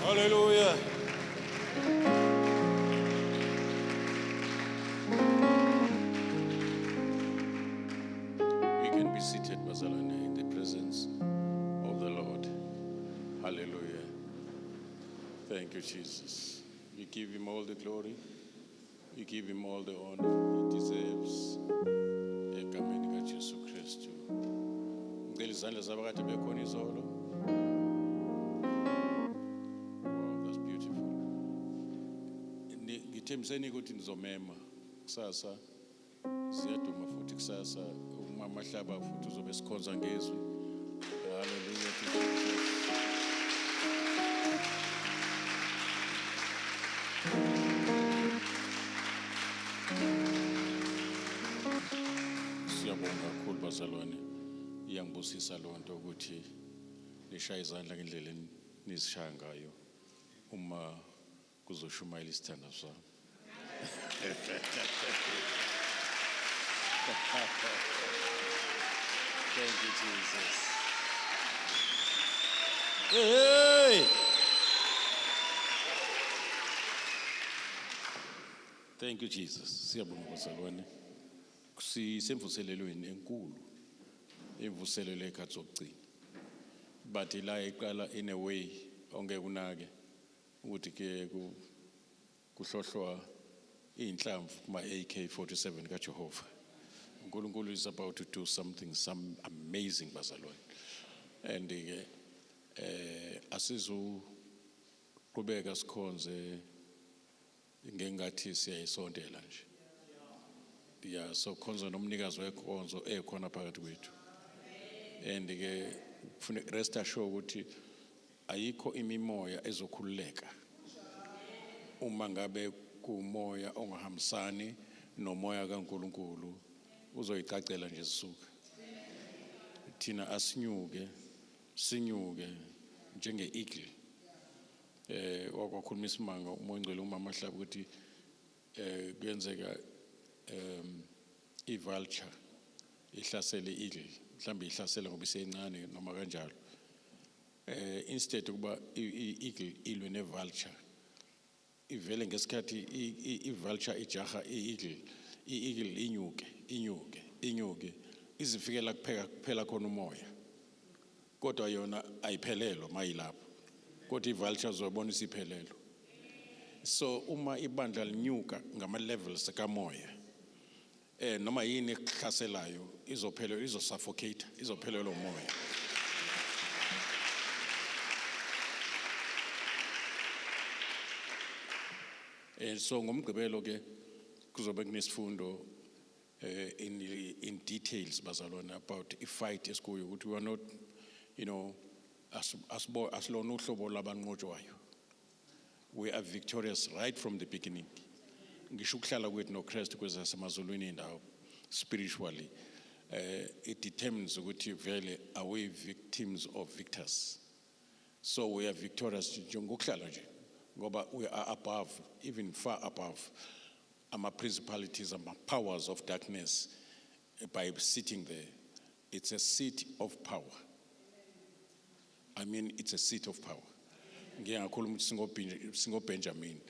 Hallelujah. We can be seated, Bazalwane, in the presence of the Lord. Hallelujah. Thank you, Jesus. We give him all the glory. We give him all the honor. He deserves. Egameni kaJesu Kristu. Ngicela izandla zabakade bekhona izolo. Wow, that's beautiful. Ngithembiseni ukuthi nizomema kusasa. Ziyaduma futhi kusasa uma amahlaba futhi uzobe sikhonza ngezwi. Hallelujah to Jesus. Siyabonga kakhulu bazalwane. Iyangibusisa lonto ukuthi nishaya izandla ngendlela nizishaya ngayo uma kuzoshumayela isithando sami. Thank you, Jesus. Hey! Thank you, Jesus. Siyabonga bazalwane. Sisemvuselelweni enkulu. Imvuselelo ekhathi zokugcina. But la iqala in a way ongeke unake ukuthi ke kuhlohlwa inhlamvu kuma AK47 kaJehova. uNkulunkulu is about to do some amazing bazalwane. And asizu qhubeka sikhonze ngengathi siyayisondela nje. Yeah, so khonza nomnikazi wenkonzo ekhona phakathi kwethu. And rest assured ukuthi ayikho imimoya ezokhululeka uma ngabe kumoya ongahambisani nomoya kaNkulunkulu uzoyicacela nje sisuka. Thina asinyuke njenge-eagle. Wakwakhuluma isimanga umoya ngcwele umama Mahlaba ukuthi kuyenzeka i-vulture ihlasele i-eagle, mhlawumbe ihlasela ngoba isencane noma kanjalo. Instead ukuba i-eagle ilwe ne-vulture, ivele ngesikhathi i-vulture ijaha i-eagle inyuke izifikela kuphela khona umoya, kodwa yona ayiphelelo mayilapho, kodwa i-vulture uzobona isiphelelo. So uma ibandla linyuka ngama-levels kamoya, noma yini ekuhlaselayo izophelelwa, izosuffocate, izophelelwa umoya. So ngomgqibelo ke kuzobe kunesifundo in details bazalwane about i-fight esikuyo ukuthi we are not, asilona uhlobo labanqotshwayo. We are victorious right from the beginning. Ngisho ukuhlala kwethu noKristu kwezasemazulwini indawo spiritually it determines ukuthi vele are we victims or victors. So we are victorious ngokuhlala nje ngoba we are above, even far above principalities and powers of darkness by sitting there. It's a seat of power. I mean, it's a seat of power. Ngiyakhuluma ukuthi singoBenjamin.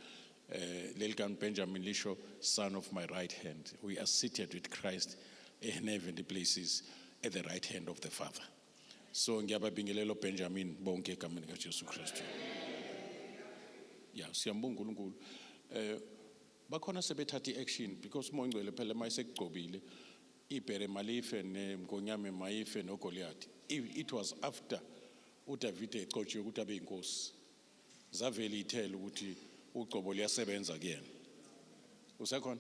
Lelkan Benjamin lisho, son of my right hand. We are seated with Christ in heavenly places at the right hand of the Father. So ngiyababingelelo Benjamin bonke egameni kaJesu Kristu. Yeah, siyambonga uNkulunkulu. Bakhona sebethatha action because umoya ngcwele phela mayisekugcobile ibhere malife nemgonyame mayife noGoliath. It was after uDavid eqotshiwe ukuthi abe inkosi. Zavele ithela ukuthi uqobo liyasebenza kuyena. Usekhona?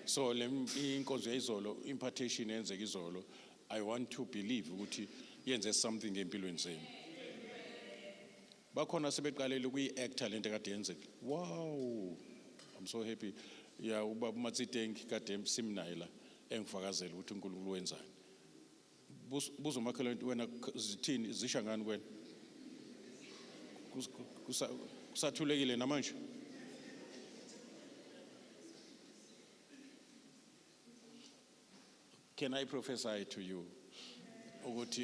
So le inkonzo yezolo impartation yenzeka izolo, I want to believe ukuthi yenze something empilweni zenu. Bakhona sebeqalele ukuyi-acta lento kade yenzeka. Wow, I'm so happy. Yeah, ubaba Matsitengi kade simnaye la engifakazela ukuthi uNkulunkulu wenzani. Buzo makhelwane wena zithini zisha ngani kwena? Kusathulekile namanje? Can I prophesy to you?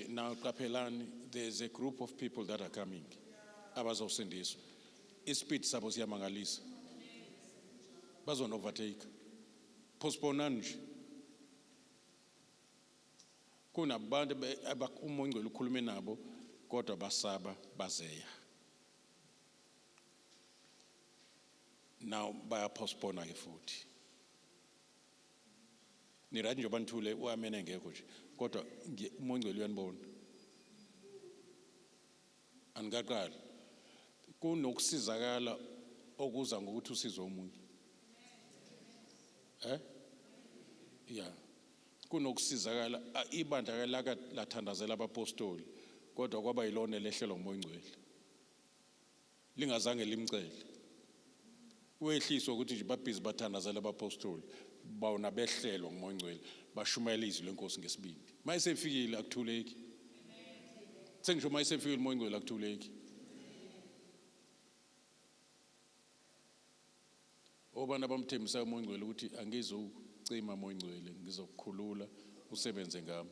Now, Kapelani, there's a group of people that are coming. Abazosindiswa. ispeed sabo siyamangalisa bazona overtake postpone nje kunabantu uMongcwele ukhulume nabo kodwa basaba bazeya now baya postpone ke futhi ni right njengoba nithule uamene ngekho nje kodwa uMongcwele uyanibona angaqala kunokusizakala okuza ngokuthi usizo umuntu yeah kunokusizakala ibandla laka lathandazela abapostoli kodwa kwaba yilona lehlelo nguMongcwele lingazange limcele wehliswa ukuthi nje babhizi bathandazela abapostoli bawona behlelo nguMongcwele bashumayela izwi lenkosi ngesibindi mayisefikile akuthuleki sengisho mayisefikile uMongcwele akuthuleki obana bamthembisa uMongcwele ukuthi angizokucima uMongcwele ngizokukhulula usebenze ngami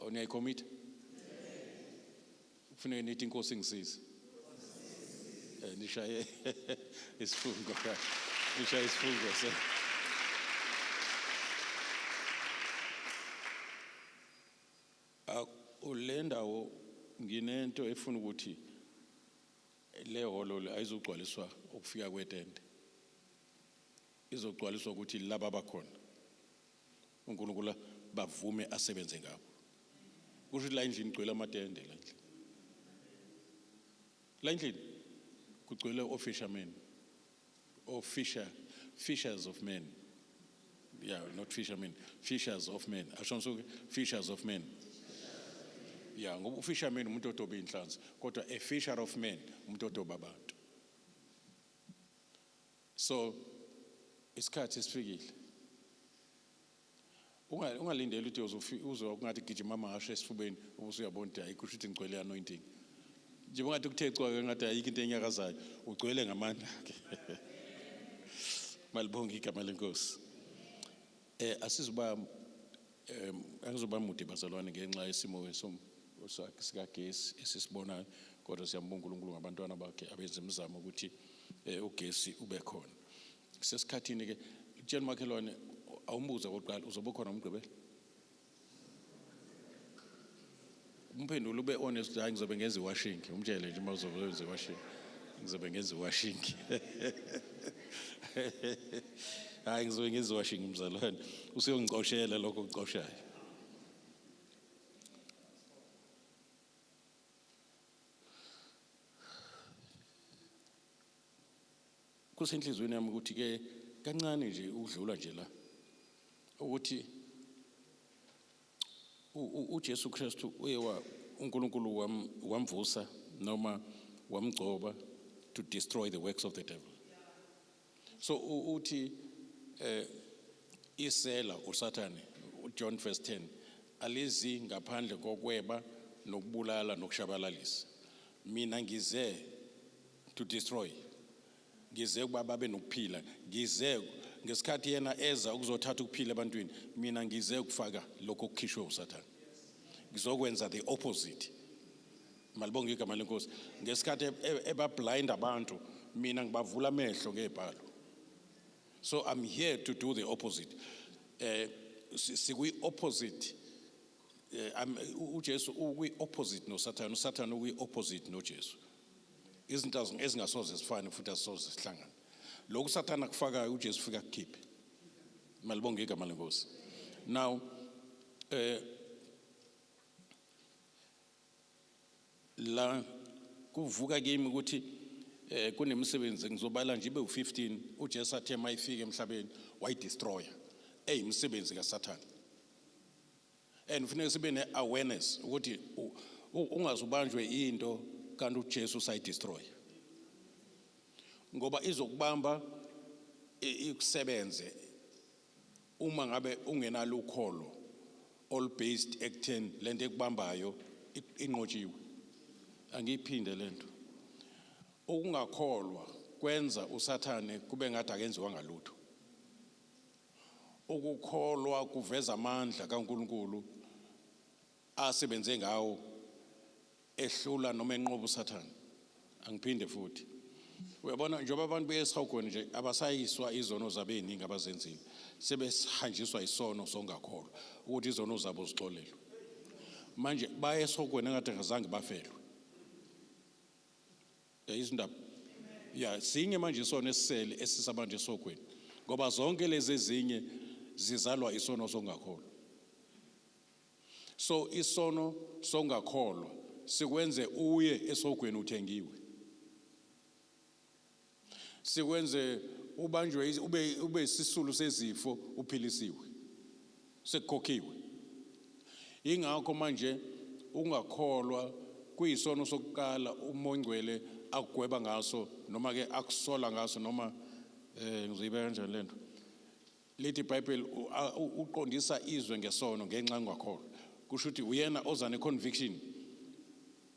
oniyayicommit kufanele nithi inkosi ngisize nishaye isifungo nishaye isifungo se ulendawo nginento efuna ukuthi le holo le ayizogcwaliswa ukufika kwetende izogcwaliswa ukuthi laba abakhona uNkulunkulu bavume asebenze ngabo kusho la endlini igcwele amatende la endlini kugcwele ofishermen fishers of men yeah not fishermen fishers of men ashonsuke fishers of men yeah ngoba ufisherman umuntu odoba inhlanzi kodwa a fisher of men umuntu odoba abantu so isikhathi esifikile ungalindeli ukuthi uzokungathi gijima amahashe esifubeni ubusuyabona ukuthi ayikusho ukuthi ngicwele anointing nje ungathi kuthe cwaka ngathi ayikho into enyakazayo ugcwele ngamandla ke malibonga igama lenkosi asizuba angizoba mude bazalwane ngenxa yesimo sikagesi esisibonayo kodwa siyambonga uNkulunkulu ngabantwana bakhe abenza imizamo ukuthi ugesi ube khona sesikhathini ke utshela makhelwane awumbuza oqala uzobe khona umgqibelo umphendulo ube honest hayi ngizobe ngenza iwashing umtshele nje mawuzobe wenza iwashing ngizobe ngenza iwashing hayi ngizobe ngenza iwashing mzalwane usiyongicoshela lokho ucoshayo kusenhlizweni yami ukuthi ke kancane nje udlula nje la ukuthi uJesu Kristu uyewa uNkulunkulu wamvusa noma wamgcoba to destroy the works of the devil so uthi isela uSathane uJohn 10 alizi ngaphandle kokweba nokubulala nokushabalalisa mina ngize to destroy ngize kuba babe nokuphila ngize ngesikhathi yena eza ukuzothatha ukuphila ebantwini mina ngize ukufaka lokho okukhishwe uSathane ngizokwenza the opposite malibonga igama lenkosi ngesikhathi eba blind abantu mina ngibavula amehlo ngebhalo so I'm here to do the opposite sikwi opposite uJesu ukwi opposite noSathane uSathane ukwi opposite noJesu izinto ezingasoze zifane futhi azisoze sihlangane lokhu uSathane akufakayo uJesu ufika kukhiphe malibonga igama lenkosi now la kuvuka kimi ukuthi kunemisebenzi ngizobala nje ibe u15 uJesu athe mayifika emhlabeni wayidestroya eyimisebenzi kaSathane and kufanele sibe neawareness ukuthi ungazubanjwe into kanti uJesu sayidestroy ngoba izokubamba ikusebenze uma ngabe ungenalo ukholo all based ekutheni lento ekubambayo inqotshiwe angiyiphinde lento ukungakholwa kwenza uSathane kube ngathi akenziwa ngalutho ukukholwa kuveza amandla kaNkulunkulu asebenze ngawo ehlula noma enqoba uSathane Angiphinde futhi. Uyabona njengoba abantu beShawugweni nje abasayiswa izono zabeningi abazenzile. Sebehanjiswa isono songakholwa ukuthi izono zabo zixolelwe. Manje bayeShawugweni engathi ngazange bafelwe. Izindaba. Ya singe manje isono esisele esisabanje eShawugweni. Ngoba zonke lezi ezinye zizalwa isono songakholwa. So isono songakholwa sikwenze uye eShawugweni uthengiwe. Sikwenze ubanjwe ube isisulu sezifo uphilisiwe. Sekukhokhiwe. Ingakho manje ungakholwa kuyisono sokuqala uMongcwele akugweba ngaso noma ke akusola ngaso noma ngizibeka kanjani lento. Lithi iBhayibheli uqondisa izwe ngesono ngenxa yongakholwa. Kusho ukuthi uyena oza neconviction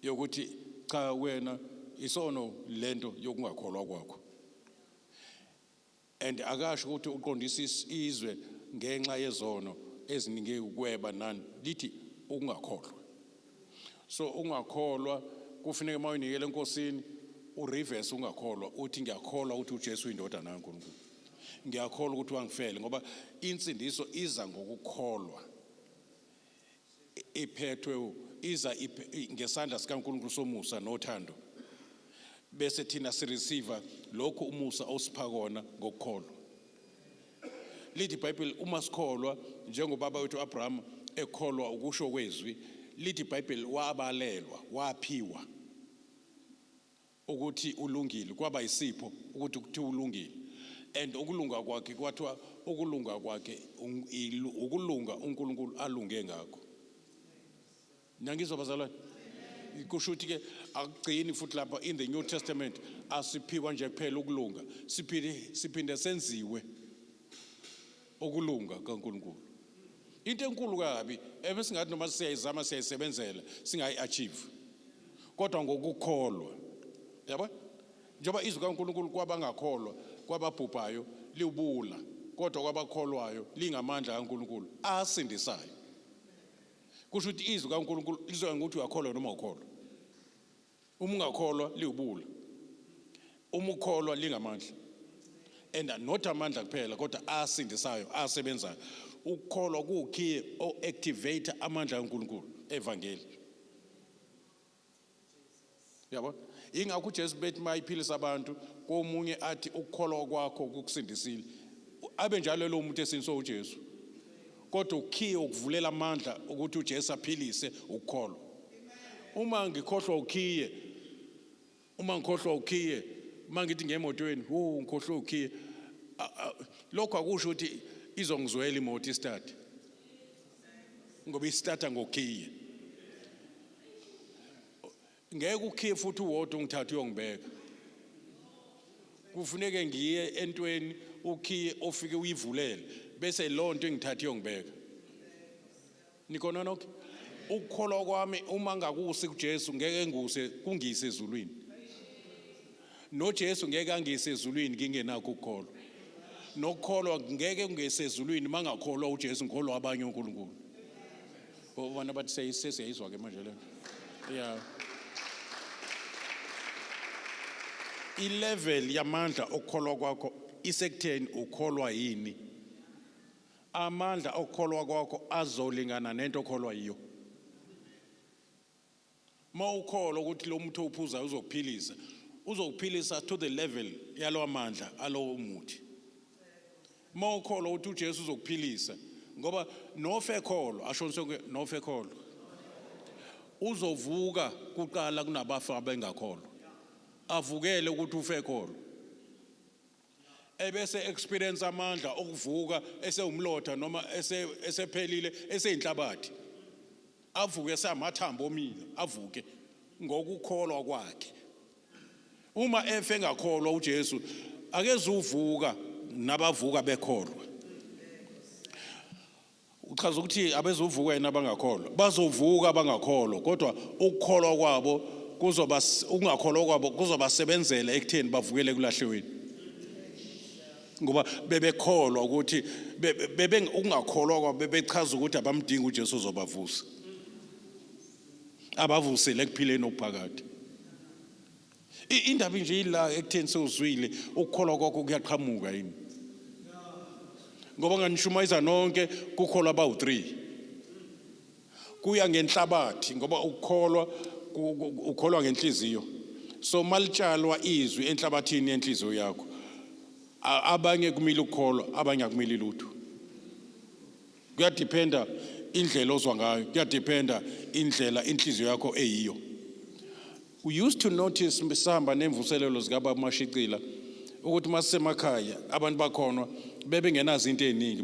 yokuthi cha wena isono lento yokungakholwa kwakho. And akasho ukuthi uqondisa izwe ngenxa yezono eziningi ukweba nani lithi ungakholwa. So ungakholwa kufanele mawunikele enkosini ureverse ungakholwa uthi ngiyakholwa ukuthi uJesu uyindodana kaNkulunkulu. Ngiyakholwa ukuthi wangifela ngoba insindiso iza ngokukholwa. Iphethwe iza ngesandla sikaNkulunkulu somusa nothando. Bese thina sireceive lokho umusa osipha kona ngokukholwa. Lithi iBhayibheli uma sikholwa njengobaba wethu Abraham ekholwa ukusho kwezwi, lithi iBhayibheli wabalelwa, waphiwa ukuthi ulungile, kwaba isipho ukuthi kuthi ulungile. And ukulunga kwakhe kwathiwa ukulunga kwakhe ukulunga uNkulunkulu alunge ngakho. Nangizwa bazalwane. Kusho ukuthi ke akugcini futhi lapha in the New Testament asiphiwa nje kuphela ukulunga, siphinde senziwe ukulunga kaNkulunkulu. Into enkulu kabi ebesingathi noma siyayizama siyayisebenzela singayi-achieve. Kodwa ngokukholwa. Yabo? Njengoba izwi kaNkulunkulu kwabangakholwa kwababhubhayo liwubula, kodwa kwabakholwayo lingamandla kaNkulunkulu asindisayo. Kusho ukuthi izwi kaNkulunkulu lizoya ngokuthi uyakholwa noma ukholwa. Uma ungakholwa liwubula. Uma ukholwa lingamandla. And not amandla kuphela kodwa asindisayo, asebenzayo. Ukholwa kuwukhiye o-activate amandla kaNkulunkulu evangeli. Yabo? Ingakho uJesu bethi mayiphilisa abantu komunye athi ukukholwa kwakho kukusindisile. Abe njalo lo muntu esinso uJesu. Kodwa ukhiye ukuvulela amandla ukuthi uJesu aphilise ukukholwa. Uma ngikhohlwa ukhiye, mangithi ngemotweni, ngikhohlwa ukhiye. Lokho akusho ukuthi izongizwela imoto istart. Ngoba istarta ngokhiye. Ngeke ukhiye futhi uwodwa ungithathe uyongibeka. Kufuneke ngiye entweni ukhiye ofike uyivulele bese lonto engithathe uyongibeka. Nikona nokho? Ukukholwa kwami uma ngakusi kuJesu ngeke kungise ezulwini. NoJesu ngeke angise ezulwini ngingenakho ukukholwa. Nokukholwa ngeke kungise ezulwini mangakholwa uJesu ngikholwa abanye uNkulunkulu. Bona bathi sesiyizwa ke manje le. Yeah. I-level yamandla okukholwa kwakho isekutheni ukholwa yini. Amandla okukholwa kwakho azolingana nento okholwa yiyo. Mawukholwa ukuthi lo muntu ophuzayo uzokuphilisa to the level yalo amandla alowo muthi. Mawukholwa ukuthi uJesu uzokuphilisa ngoba nofekholo ashonise nofekholo uzovuka kuqala kunabafa abengakholwa. Avukele ukuthi ufekholo. Ebese experience amandla okuvuka esewumlotha noma esephelile eseyinhlabathi. Avuke samathambo omile, avuke ngokukholwa kwakhe. Uma efe engakholwa uJesu akezuvuka nabavuka bekholwa. Uchaza ukuthi abezuvuka yena abangakholwa. Bazovuka abangakholwa kodwa ukukholwa kwabo ungakholwa kwabo kuzobasebenzela ekutheni bavukele kulahleweni. Ngoba bebekholwa ukuthi ungakholwa kwabo bebechaza ukuthi abamdingi uJesu uzobavusa. Abavusele ekuphileni okuphakade. Indaba nje ila ekutheni sewuzwile ukukholwa kwakho kuyaqhamuka yini. Ngoba nganishumayeza nonke kukholwa abawu3. Kuya ngenhlabathi ngoba ukholwa ngenhliziyo. So malitshalwa izwi enhlabathini yenhliziyo yakho. Abanye kumile ukukholwa, abanye akumile lutho. Kuyadependa indlela ozwa ngayo, kuyadependa indlela inhliziyo yakho eyiyo. We used to notice misamba nemvuselelo zikaba mashicila ukuthi masemakhaya abantu bakhona bebengenazo into eziningi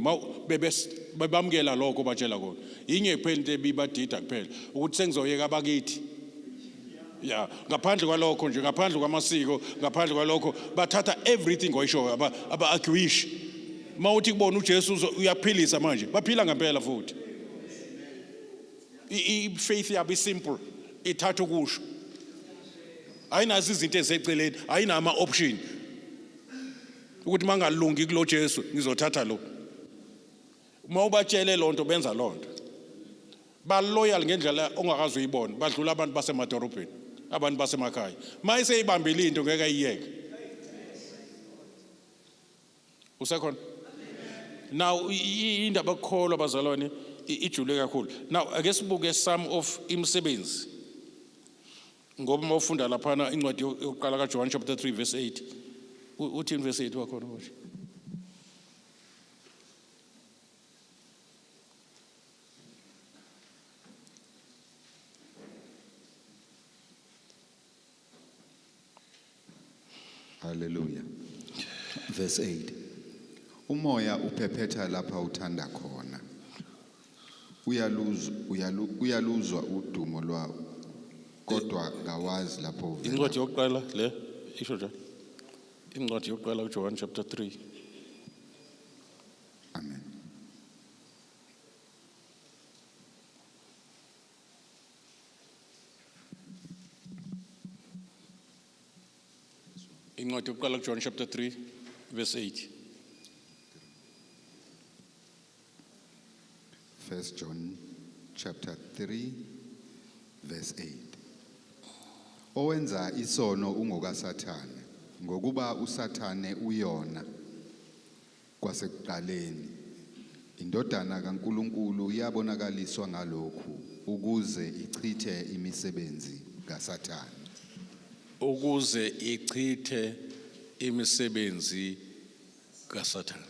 bebamkela lokho batshela kona. Yinye kuphela into ebibadida kuphela ukuthi sengizoyeka abakithi. Yeah, ngaphandle kwalokho nje, ngaphandle kwamasiko, ngaphandle kwalokho bathatha everything oyisho aba-argue. Mawuthi kubona uJesu uyaphilisa manje, baphila ngempela futhi. I-faith yabo simple, ithatha ukusho. Ayinazi izinto eziseceleni, ayinama option. Ukuthi mangalungi kulo Jesu ngizothatha lo. Mawubatshele lonto benza lonto. Ba loyal ngendlela ongakazi uyibona, badlula abantu basemadorobheni, abantu basemakhaya. Mayise ibambile into ngeke ayiyeke. Usekhona? Now indaba yokukholwa bazalwane ijule kakhulu. Now ake sibuke some of imisebenzi. Ngoba mawufunda laphana incwadi yokuqala kaJohn chapter 3 verse 8. Uthi in verse 8 wakhona ukuthi Hallelujah. Verse 8. Umoya uphephetha lapha uthanda khona. Uyaluzwa udumo lwawo. Kodwa kawazi lapho uvela. incwadi yokuqala le isho njalo. Incwadi yokuqala kaJohn chapter 3. Amen. Incwadi yokuqala John chapter 3 verse 8. 1 John chapter 3 verse 8. Owenza isono ungokaSathane, ngokuba uSathane uyona kwasekuqaleni. Indodana kaNkulunkulu yabonakaliswa ngalokhu ukuze ichithe imisebenzi kaSathane. Ukuze ichithe imisebenzi kaSathane.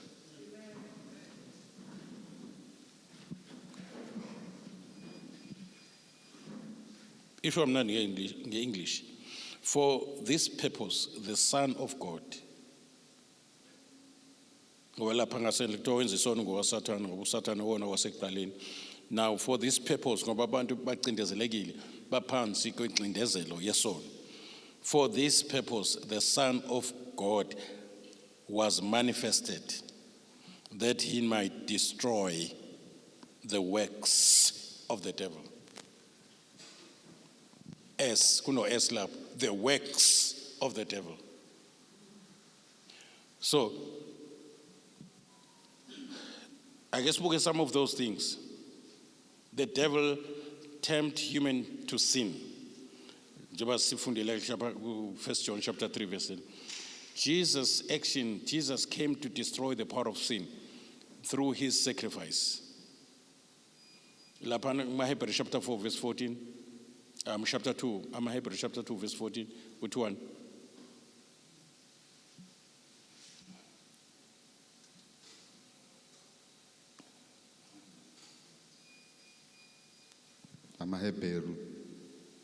Isho mnandi nge-English. For this purpose the Son of God. Ngoba lapha ngasendle kuthiwa wenza isono ngokaSathane ngoba uSathane wona wasekuqaleni. Now for this purpose ngoba abantu bacindezelekile baphansi kwencindezelo yesono. For this purpose the Son of God was manifested, that he might destroy the works of the devil. The works of the devil. So, I guess we'll get some of those things. The devil tempts human to sin. 1 John chapter 3 verse 10. Jesus came to destroy the power of sin through his sacrifice. Hebrews chapter 4 verse 14. Chapter 2, Hebrews chapter 2 verse 14. Which one? Hebrews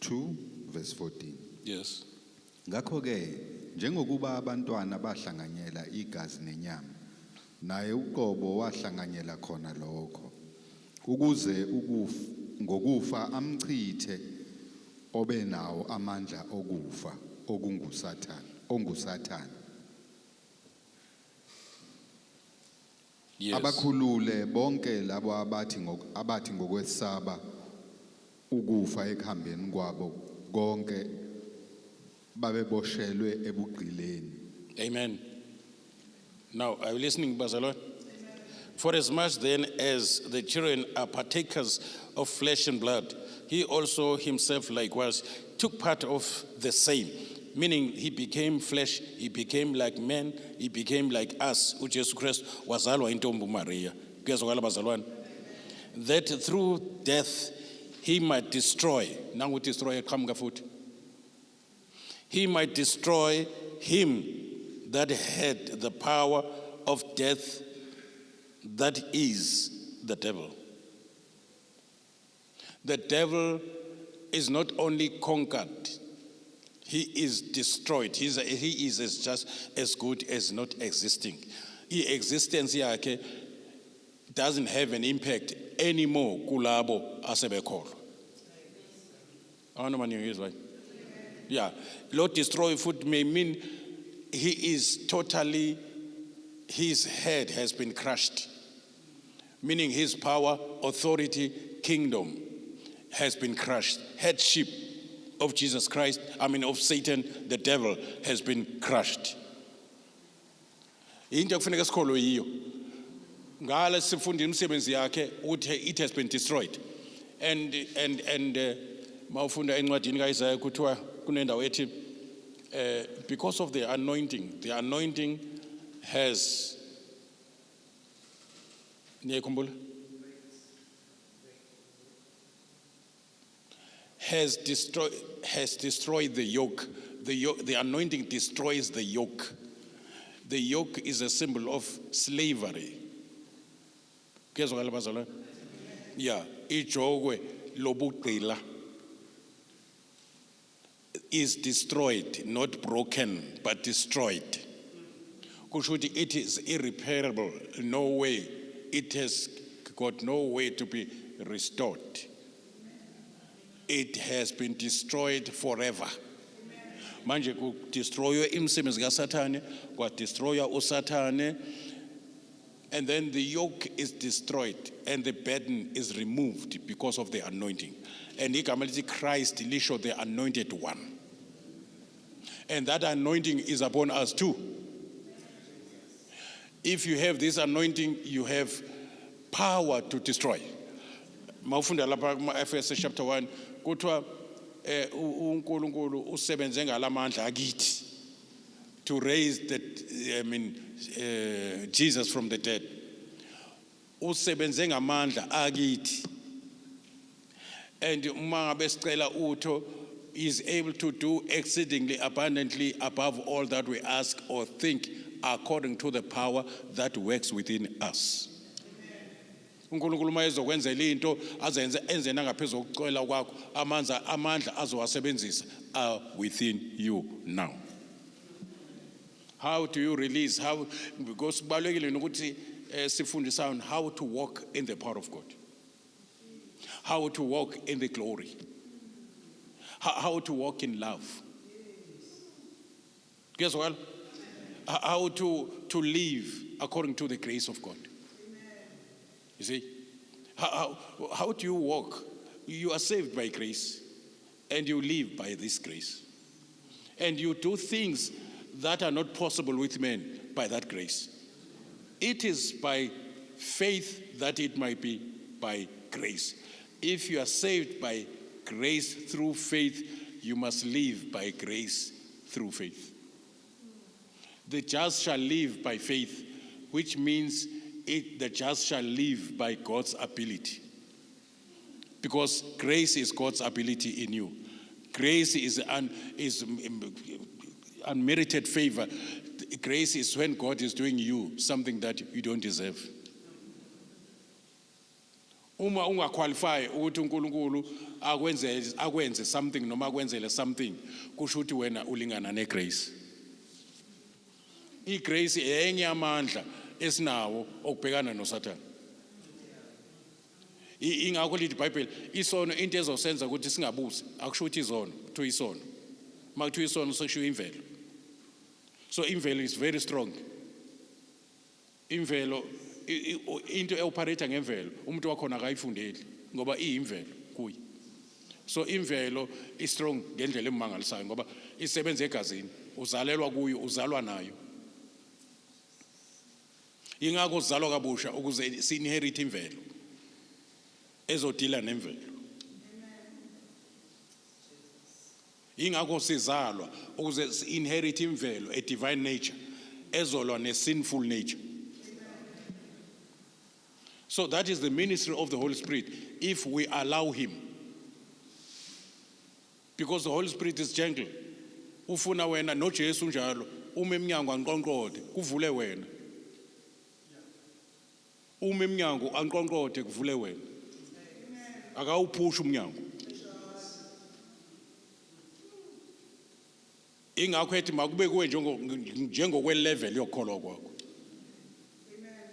2 verse 14. Yes. Ngakho-ke njengokuba abantwana bahlanganyela igazi nenyama, naye uqobo wahlanganyela khona lokho, ukuze ngokufa amchithe obenawo amandla okufa onguSathane. Yes. Abakhulule bonke labo abathi ngokwesaba ukufa ekuhambeni kwabo konke babeboshelwe ebugqileni. Amen. Now, are you listening, Bazalwane? For as much then as the children are partakers of flesh and blood, he also himself likewise took part of the same, meaning he became flesh, he became like man, he became like us. uJesu Christ wazalwa intombi uMaria. Kuyazwakala bazalwane? That through death he might destroy. Nangu destroy qhamuka futhi. He might destroy him that had the power of death, that is the devil. The devil is not only conquered, he is destroyed. He is just as good as not existing. His existence yakhe doesn't have an impact anymore kulabo asebekholwa. Right? Yeah. Lord destroy food may mean he is totally, his head has been crushed. Meaning his power, authority, kingdom has been crushed. Headship of Jesus Christ, of Satan, the devil, has been crushed. Into kufuneka sikholwe yiyo. Ngala sifunda imisebenzi yakhe uthi it has been destroyed. And mawufunda encwadini kaIsaiah kuthiwa kunendawo ethi because of the anointing has niyakhumbula has destroyed the yoke. The anointing destroys the yoke. The yoke is a symbol of slavery. Yeah, ijogwe lobugqila is destroyed, not broken, but destroyed. It is irreparable, no way. It has got no way to be restored. It has been destroyed forever. Manje ku destroy imisebenzi kaSathane, kwa destroy uSathane, and then the yoke is destroyed and the burden is removed because of the anointing. And igama lithi Christ lisho the anointed one. And that anointing is upon us too. If you have this anointing, you have power to destroy. Mawufunda lapha kuma-Efesu chapter 1 kuthiwa uNkulunkulu usebenze ngalamandla akithi to raise Jesus from the dead. Usebenze ngamandla akithi. And uma ngabe sicela utho, is able to do exceedingly abundantly above all that we ask or think, according to the power that works within us. uNkulunkulu mayezokwenzela into enze nangaphezulu kokucela kwakho, amandla azowasebenzisa are within you now. How do you release? How? Because kubalulekile ukuthi sifundisa on how to walk in the power of God. How to walk in the glory. How to walk in love. Guess what? How to live according to the grace of God. You see? How do you walk? You are saved by grace and you live by this grace. And you do things that are not possible with men by that grace. It is by faith that it might be by grace. If you are saved by grace through faith, you must live by grace through faith. The just shall live by faith, which means the just shall live by God's ability. Because grace is God's ability in you. Grace is unmerited favor. Grace is when God is doing you something that you don't deserve. Uma ungaqualify ukuthi uNkulunkulu akwenze something noma akwenzele something, kusho ukuthi wena ulingana negrace. Igrace enye amandla esinawo okubhekana noSathane. Ingakho lithi iBhayibheli isono into ezosenza ukuthi singabusi akusho ukuthi izono, kuthiwa isono. Makuthiwa isono sekusho imvelo. So imvelo is very strong. Imvelo into eoperator ngemvelo umuntu wakhona akayifundeli ngoba iyimvelo kuyi. So imvelo is strong ngendlela emangalisayo ngoba isebenza egazini, uzalelwa kuyo, uzalwa nayo. Ingakho uzalwa kabusha ukuze si-inherit imvelo ezodila nemvelo. ingakho sizalwa ukuze inherit imvelo, a divine nature ezolwa ne sinful nature. So that is the ministry of the Holy Spirit if we allow him, because the Holy Spirit is gentle. Ufuna wena no Jesu njalo uma eminyango anqonqode kuvule wena, uma eminyango anqonqode kuvule wena, akawuphusha umnyango. Ingakho ethi makube kuwe njengokwe level yokholwa kwakho.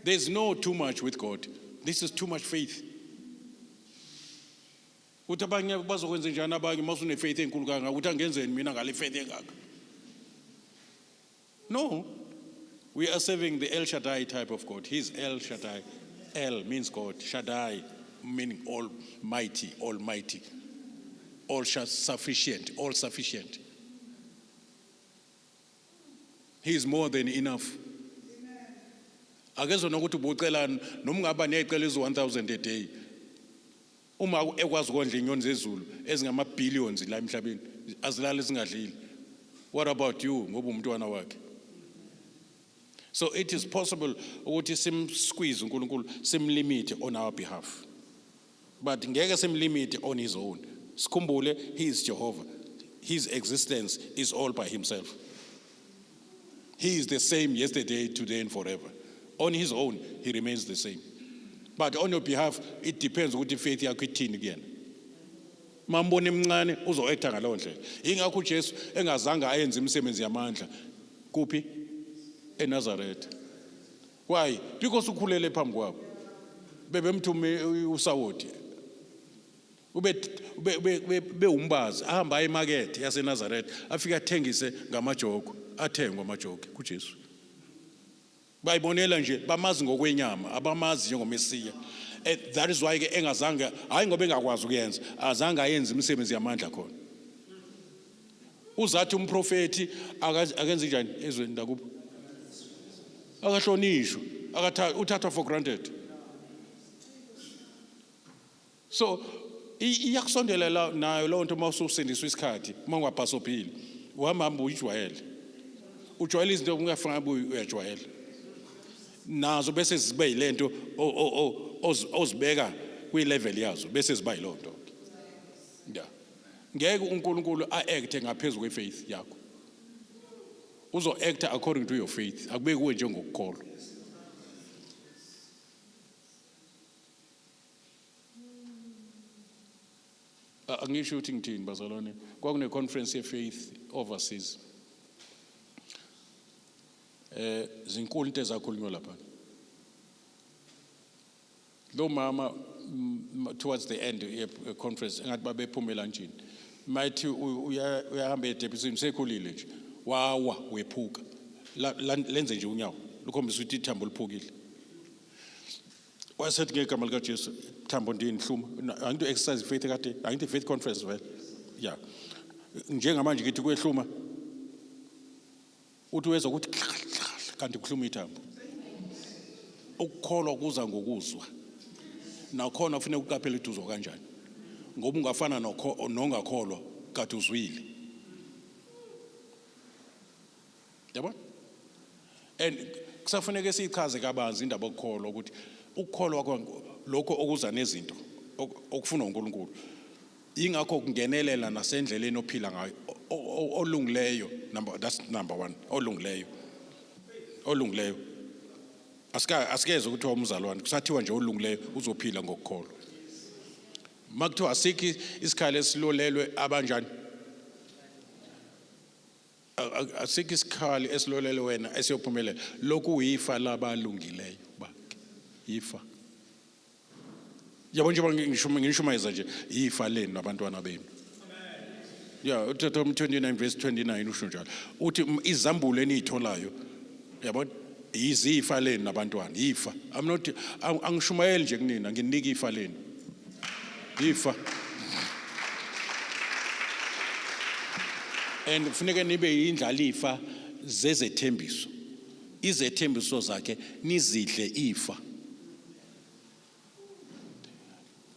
There's no too much with God. This is too much faith. Uthi abanye bazokwenza njani abanye masune faith enkulu kangaka uthi angenzeni mina ngale faith engaka. No. We are serving the El Shaddai type of God. He's El Shaddai. El means God. Shaddai meaning almighty, almighty. All sufficient, all sufficient. He is more than enough. Akezona ukuthi ubucela noma ungaba necela ezo 1000 a day. Uma ekwazi ukondla inyoni zezulu ezingama billions la emhlabeni azilala singadlili. What about you ngoba umntwana wakhe? So it is possible ukuthi sim squeeze uNkulunkulu, sim limit on our behalf. But ngeke sim limit on his own. Sikhumbule he is Jehovah. His existence is all by himself. He is the same yesterday, today, and forever. On his own, he remains the same. But on your behalf, it depends what the faith yakho ithini again. Mambone emncane uzo-acta ngalowo ndlela. Ingakho uJesu engazange ayenze imisebenzi yamandla kuphi eNazaretha. Why? Because ukhulele phambi kwabo. Bebemthume uSawoti. Ube umbazi ahamba emarket yaseNazaretha afika athengise ngamajoko, athengwa amajoko kuJesu. Bayibonela nje bamazi ngokwenyama, abamazi njengomesiya. That is why ke engazange hayi ngoba engakwazi ukuyenza, azange ayenze imisebenzi yamandla khona. Uzathi umprofeti akenze njani ezweni lakubo? Akahlonishwa, uthathwa for granted. So iyakusondela nayo lo nto mawususindiswa isikhathi mawungaphasophile uhamba uyijwayele. Ujwayele izinto ungafanga uyajwayela. Nazo bese zibe yilento ozibeka kwi level yazo bese ziba yilonto. Yeah. Ngeke uNkulunkulu aacte ngaphezulu kwefaith yakho. Uzo act according to your faith. Akube kuwe njengokukholwa. Angisho ukuthi ngithini bazalwane. Kwakune conference ye faith overseas. Zinkulu into ezakhulunywa lapha. Lo mama towards the end of conference ngathi babephumela njini. Mayithi uyahamba eDebisini sekhulile nje. Wawa wephuka. Lenze nje unyawo. Lukhombisa ukuthi ithambo liphukile. Wasethi ngegama lika Jesu thambo ndini hluma. Angito exercise faith kade, angito faith conference vele. Yeah. Njengamanje ngithi kwehluma. Uthi weza ukuthi kanti kuhluma ithambo. Ukukholwa kuza ngokuzwa. Nakhona ufune ukuqaphela iduzwa kanjani. Ngoba ungafana nongakholwa kade uzwile. Yabo? And kusafuneka sichaze kabanzi indaba yokukholwa ukuthi ukukholwa lokho okuza nezinto okufuna uNkulunkulu. Ingakho kungenelela nasendleleni ophila ngayo olungileyo. That's number 1. Olungileyo. Olungileyo. Asikeze ukuthi umzalwane kusathiwa nje olungileyo uzophila ngokukholwa. Makuthiwa asiki isikhali esilolelwe abanjani? Asiki isikhali esilolelwe wena esiyophumelela. Lokhu uyifa labalungileyo bakhe. Ifa. Yabo nje ngishumayeza nje ifa lenu nabantwana benu. Yeah, uThixo 29 verse 29 usho njalo. Uthi izambulo enitholayo yabona izifa lenu nabantwana ifa. I'm not angishumayeli nje kunina nginika ifa lenu. Ifa. And kufuneka nibe indlalifa zezethembiso. Izethembiso zakhe nizidle ifa.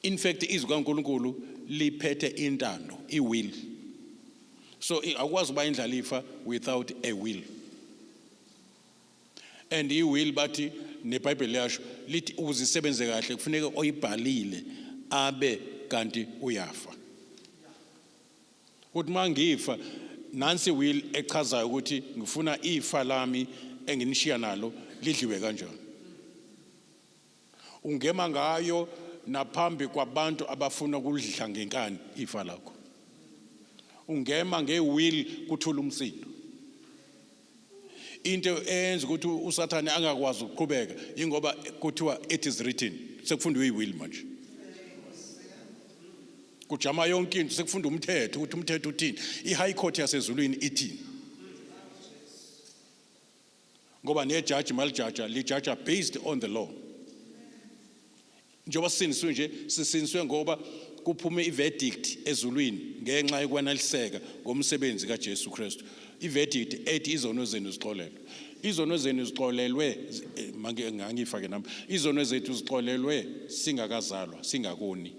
In fact izwi kaNkulunkulu liphethe intando, iwill. So akwazi uba indlalifa without a will. And i-will bathi neBhayibheli yasho lithi uzisebenze kahle kufuneka oyibhalile abe kanti uyafa. Uthi mangifa nansi will echazayo ukuthi ngifuna ifa lami enginishiya nalo lidliwe kanjani. Ungema ngayo naphambi kwabantu abafuna ukulidla ngenkani ifa lakho. Ungema ngewill kuthula umsindo. Into enza ukuthi uSathane angakwazi ukuqhubeka ingoba kuthiwa it is written. Sekufundwa iwill manje. Kujama yonke into sekufunda umthetho ukuthi umthetho uthini. I-High Court yasezulwini ithini. Ngoba nejudge malijaja lijaja based on the law. Njoba siniswe nje sisiniswe ngoba kuphume iverdict ezulwini ngenxa yokwaneliseka ngomsebenzi kaJesu Kristu. Iverdict ethi izono zenu zixolelwe. Izono zenu zixolelwe manje ngangifake nami. Izono zethu zixolelwe singakazalwa singakoni.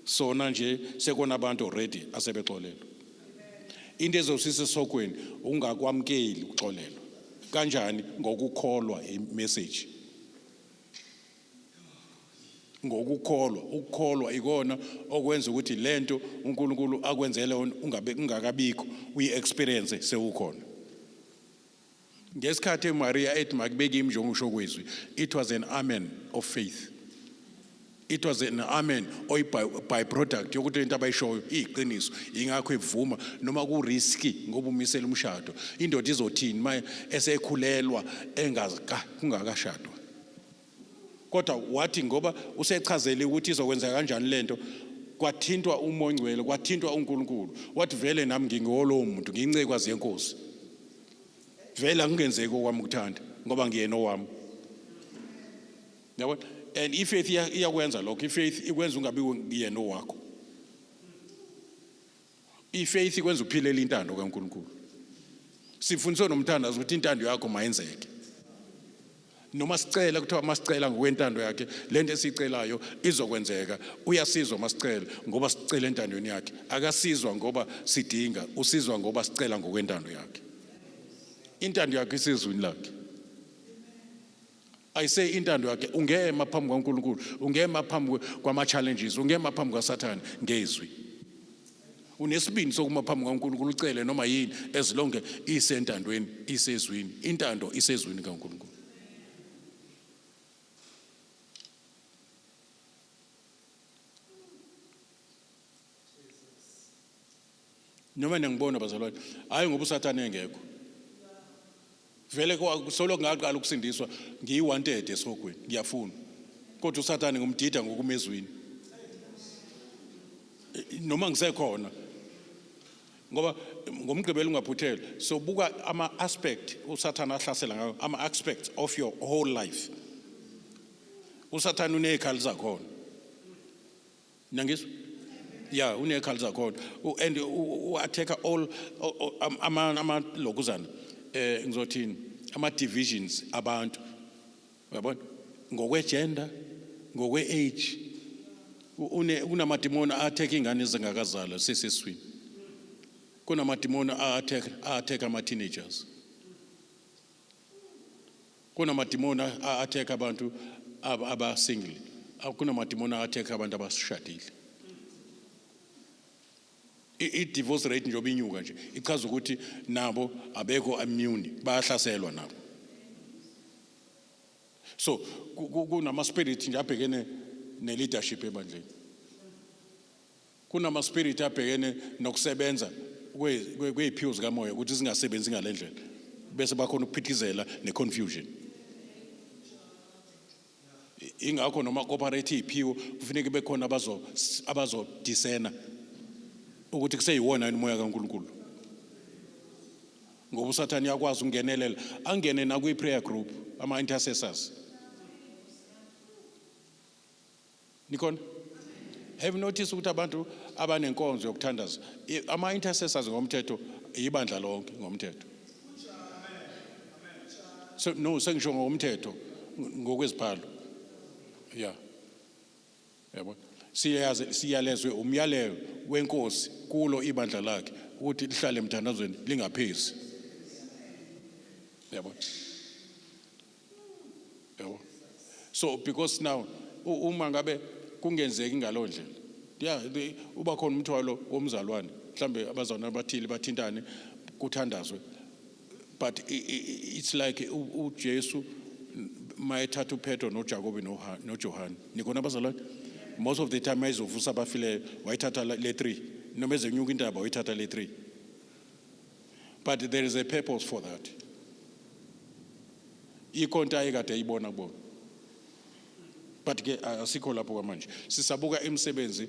Sona nje sekona abantu already asebexolelwe. Into ezosisa sokweni ungakwamkeli ukuxolelwa. Kanjani ngokukholwa imessage. Ngokukholwa ukukholwa ikona okwenza ukuthi lento uNkulunkulu akwenzele ungakabikho uyi-experience sewukhona. Ngesikhathi Maria ethi makubeke imjongo usho kwezwi, it was an amen of faith. It was an amen or byproduct yokuthi into abayishoyo iyiqiniso ingakho evuma noma ku risky ngoba umisela umshado indoda izothini maye esekhulelwa kungakashadwa. Kodwa wathi ngoba usechazele ukuthi izokwenza kanjani lento kwathintwa uMongcwele kwathintwa uNkulunkulu wathi vele nami ngingolo muntu ngincekwazi yenkosi vele angenzeki okwami ukuthanda ngoba ngiyena owami. Yabona. And ifaith iyakwenza lokho. Ifaith ikwenza ungabi ngiyena owakho. Ifaith ikwenza uphilela intando kaNkulunkulu. Sifundiswa nomthandazo ukuthi intando yakho mayenzeke. Noma sicela kuthiwa masicela ngokwentando yakhe lento esicelayo izokwenzeka. Uyasizwa masicela ngoba sicela entandweni yakhe. Akasizwa ngoba sidinga, usizwa ngoba sicela ngokwentando yakhe. Intando yakhe isezwini lakhe. I say intando yakhe ungema phambi kwaNkulunkulu, ungema phambi kwama challenges, ungema phambi kwaSathane ngezwi. Unesibindi sokuma phambi kwaNkulunkulu ucele noma yini ezilonke isentandweni isezwini. Intando isezwini kaNkulunkulu. Noma ngibona bazalwane hayi ngoba uSathane engekho. Vele solo ngaqala ukusindiswa ngiyi-wanted esogweni ngiyafuna kodwa uSathane ngumdida ngokumezwini noma ngisekhona ngoba ngomgqibelo ungaphuthela so buka ama aspect uSathane ahlasela ngayo ama aspects of your whole life. uSathane unezikhali zakhona nangizwa yeah unezikhali zakhona and u-attack all ama lokuzana ngizothini ama divisions abantu uyabona ngokwe-gender ngokwe-age unamadimoni a-attack ingane ezingakazalwa seseswini. Kunamadimoni a-attack ama-teenagers. Kunamadimoni a-attack abantu aba-single. Kunamadimoni a-attack abantu abashadile. I-divorce rate njengoba inyuka nje ichaza ukuthi nabo abekho immune bayahlaselwa nabo. So kunama spirit nje abhekene ne-leadership ebandleni. Kunama spirit abhekene nokusebenza kweziphiwo zikamoya ukuthi zingasebenzi ngalendlela bese bakhona ukuphithizela ne-confusion. Ingakho noma cooperative iphiwo kufanele bekhona abazodisena ukuthi kuseyiwona umoya kaNkulunkulu. Ngoba uSathane yakwazi ungenelela angene na kwi-prayer group ama intercessors. Nikon have noticed ukuthi abantu abanenkonzo yokuthandaza ama intercessors ngomthetho ibandla lonke ngomthetho. So no sengisho ngomthetho ngokwezibhalo. Yeah. Yabo. Siyalezwe umyalelo wenkosi kulo ibandla lakhe ukuthi lihlale emthandazweni lingaphezi. Yabo. Yabo. So because now uma ngabe kungenzeki ngaloo ndlela, yeah, uba khona umthwalo womzalwane mhlambe abazalwane abathile bathintane kuthandazwe, but it's like uJesu mayethatha uPetro noJakobe noJohane nikona abazalwane, most of the time ayizovusa abafileyo wayithatha le 3 noma ezenyuka intaba wayithatha le 3, but there is a purpose for that. Ikonto ayekade ayibona kubona, but ke asikho lapho kwamanje sisabuka imisebenzi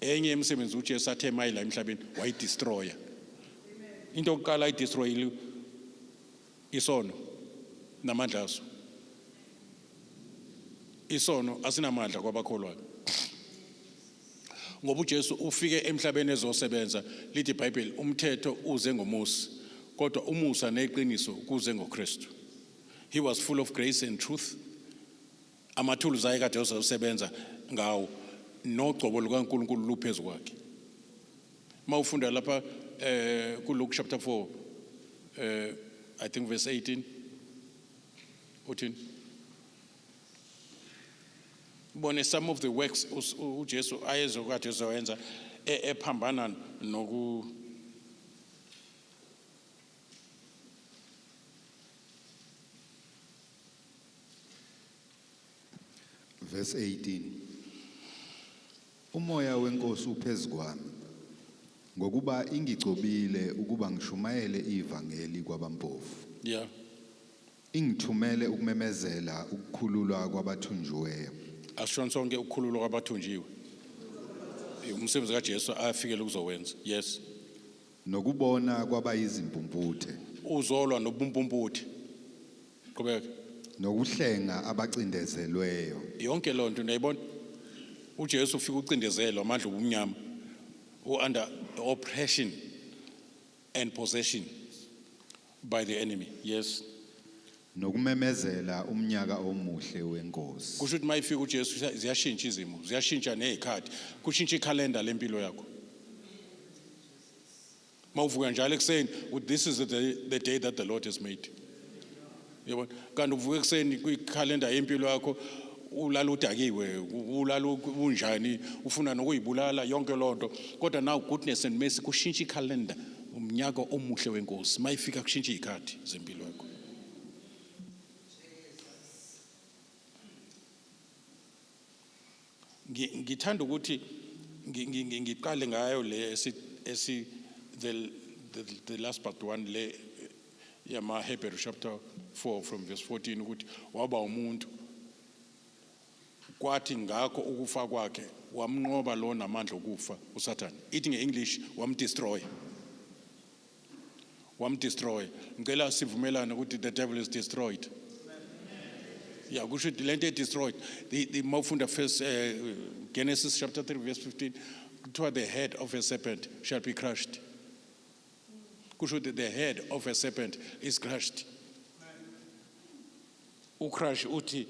enye imisebenzi uJesu athe mayila emhlabeni wayidestroya. Into yokuqala ayidestroyile isono namandla aso. Isono asinamandla kwabakholwayo, ngoba uJesu ufike emhlabeni ezosebenza, lithi iBhayibheli umthetho uze ngomusa kodwa umusa neqiniso kuze ngoKristu. He was full of grace and truth. Amathuluzi ayekade usebenza ngawo nogcobo lukaNkulunkulu luphezu kwakhe. Mawufunda lapha kuLuke chapter 4 I think verse 18 uthini, bone some of the works uJesu ayezokade ezowenza ephambana noku verse 18. Umoya wenkosi uphezu kwami ngokuba ingicobile ukuba ngishumayele ivangeli kwabampofu. Yeah. Ingithumele ukumemezela ukukhululwa kwabathunjiweyo. Asho sonke ukukhululwa kwabathunjiwe. Umsebenzi kaJesu afikele ukuzowenza. Yes. Nokubona kwabayizimpumputhe. Uzolwa nobumpumputhe. Qhubeka. Nokuhlenga abacindezelweyo. Yonke lonto niyayibona. uJesu ufika ucindezelwa amandla obumnyama, under oppression and possession by the enemy. Yes. Nokumemezela umnyaka omuhle wenkosi. Kusho ukuthi mayifika uJesu ziyashintsha izimo, ziyashintsha nezikhathi, kushintsha ikhalenda lempilo yakho. Mawuvuka njalo ekseni, this is the day that the Lord has made. Yebo, kanti uvuka ekseni kwikhalenda yempilo yakho ulala udakiwe, ulala unjani, ufuna nokuyibulala yonke lonto, kodwa now goodness and mercy kushintsha ikhalenda, umnyaka omuhle wenkosi mayifika kushintsha izikhathi zempilo yakho. Ngithanda ukuthi ngiqale ngayo le the last part 1 le yama Hebrew chapter 4 from verse 14 ukuthi waba umuntu kwathi ngakho ukufa kwakhe wamnqoba lo namandla okufa uSathane. Ithi ngeEnglish wamdestroy. Ngicela sivumelane ukuthi the devil is destroyed. Yeah, kusho ukuthi lento destroyed. The mawufunda first Genesis chapter 3 verse 15, toward the head of a serpent shall be crushed. Kusho ukuthi the head of a serpent is crushed. Crush uti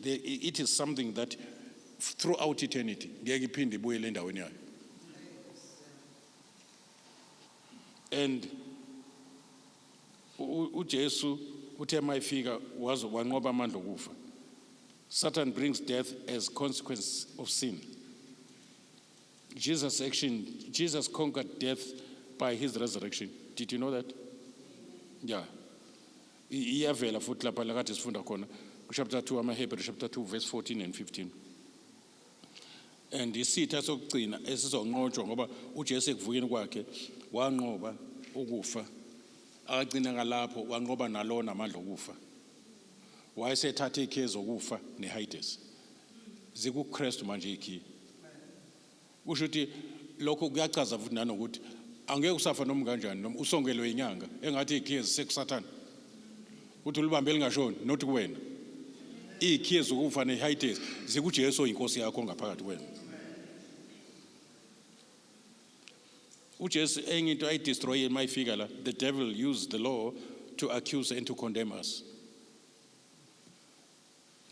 it is something that throughout eternity ngeke iphinde ibuyele endaweni yayo. And uJesu uthe mayifika wanqoba amandla okufa. Satan brings death as consequence of sin. Jesus conquered death by his resurrection. Did you know that? Yeah. Iyavela futhi lapha la kade sifunda khona chapter 2 amaHebrew chapter 2 verse 14 and 15. And isitha sokugcina esizonqotshwa ngoba uJesu ekuvukeni kwakhe wanqoba ukufa, akagcina ngalapho wanqoba nalo namandla okufa. Wayesethatha ikhiye zokufa neHades zikuKristu manje ikhiye. Kusho ukuthi lokho kuyachaza futhi nanokuthi angeke usafa noma kanjani noma usongelwe inyanga engathi ikhiye zisekuSathane. Uthi ulibambe lingashoni not kuwena. Ikhiye zokufa neHades zikuJesu inkosi yakho ngaphakathi kwena. uJesu enye into ayidestroy mayifika la, the devil used the law to accuse and to condemn us.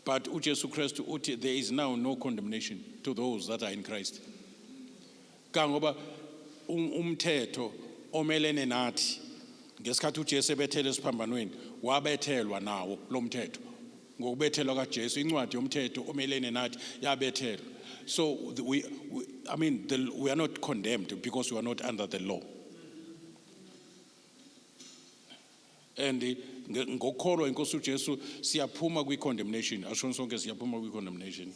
But uJesu Kristu uthi there is now no condemnation to those that are in Christ. Kangoba umthetho omelene nathi ngesikhathi uJesu ebethele esiphambanweni wabethelwa nawo lo mthetho ngokubethelwa kaJesu incwadi yomthetho omelene nathi yabethelwa. So we are not condemned because we are not under the law. And ngokholwa inkosi uJesu siyaphuma kwi-condemnation. Asho sonke siyaphuma kwi-condemnation.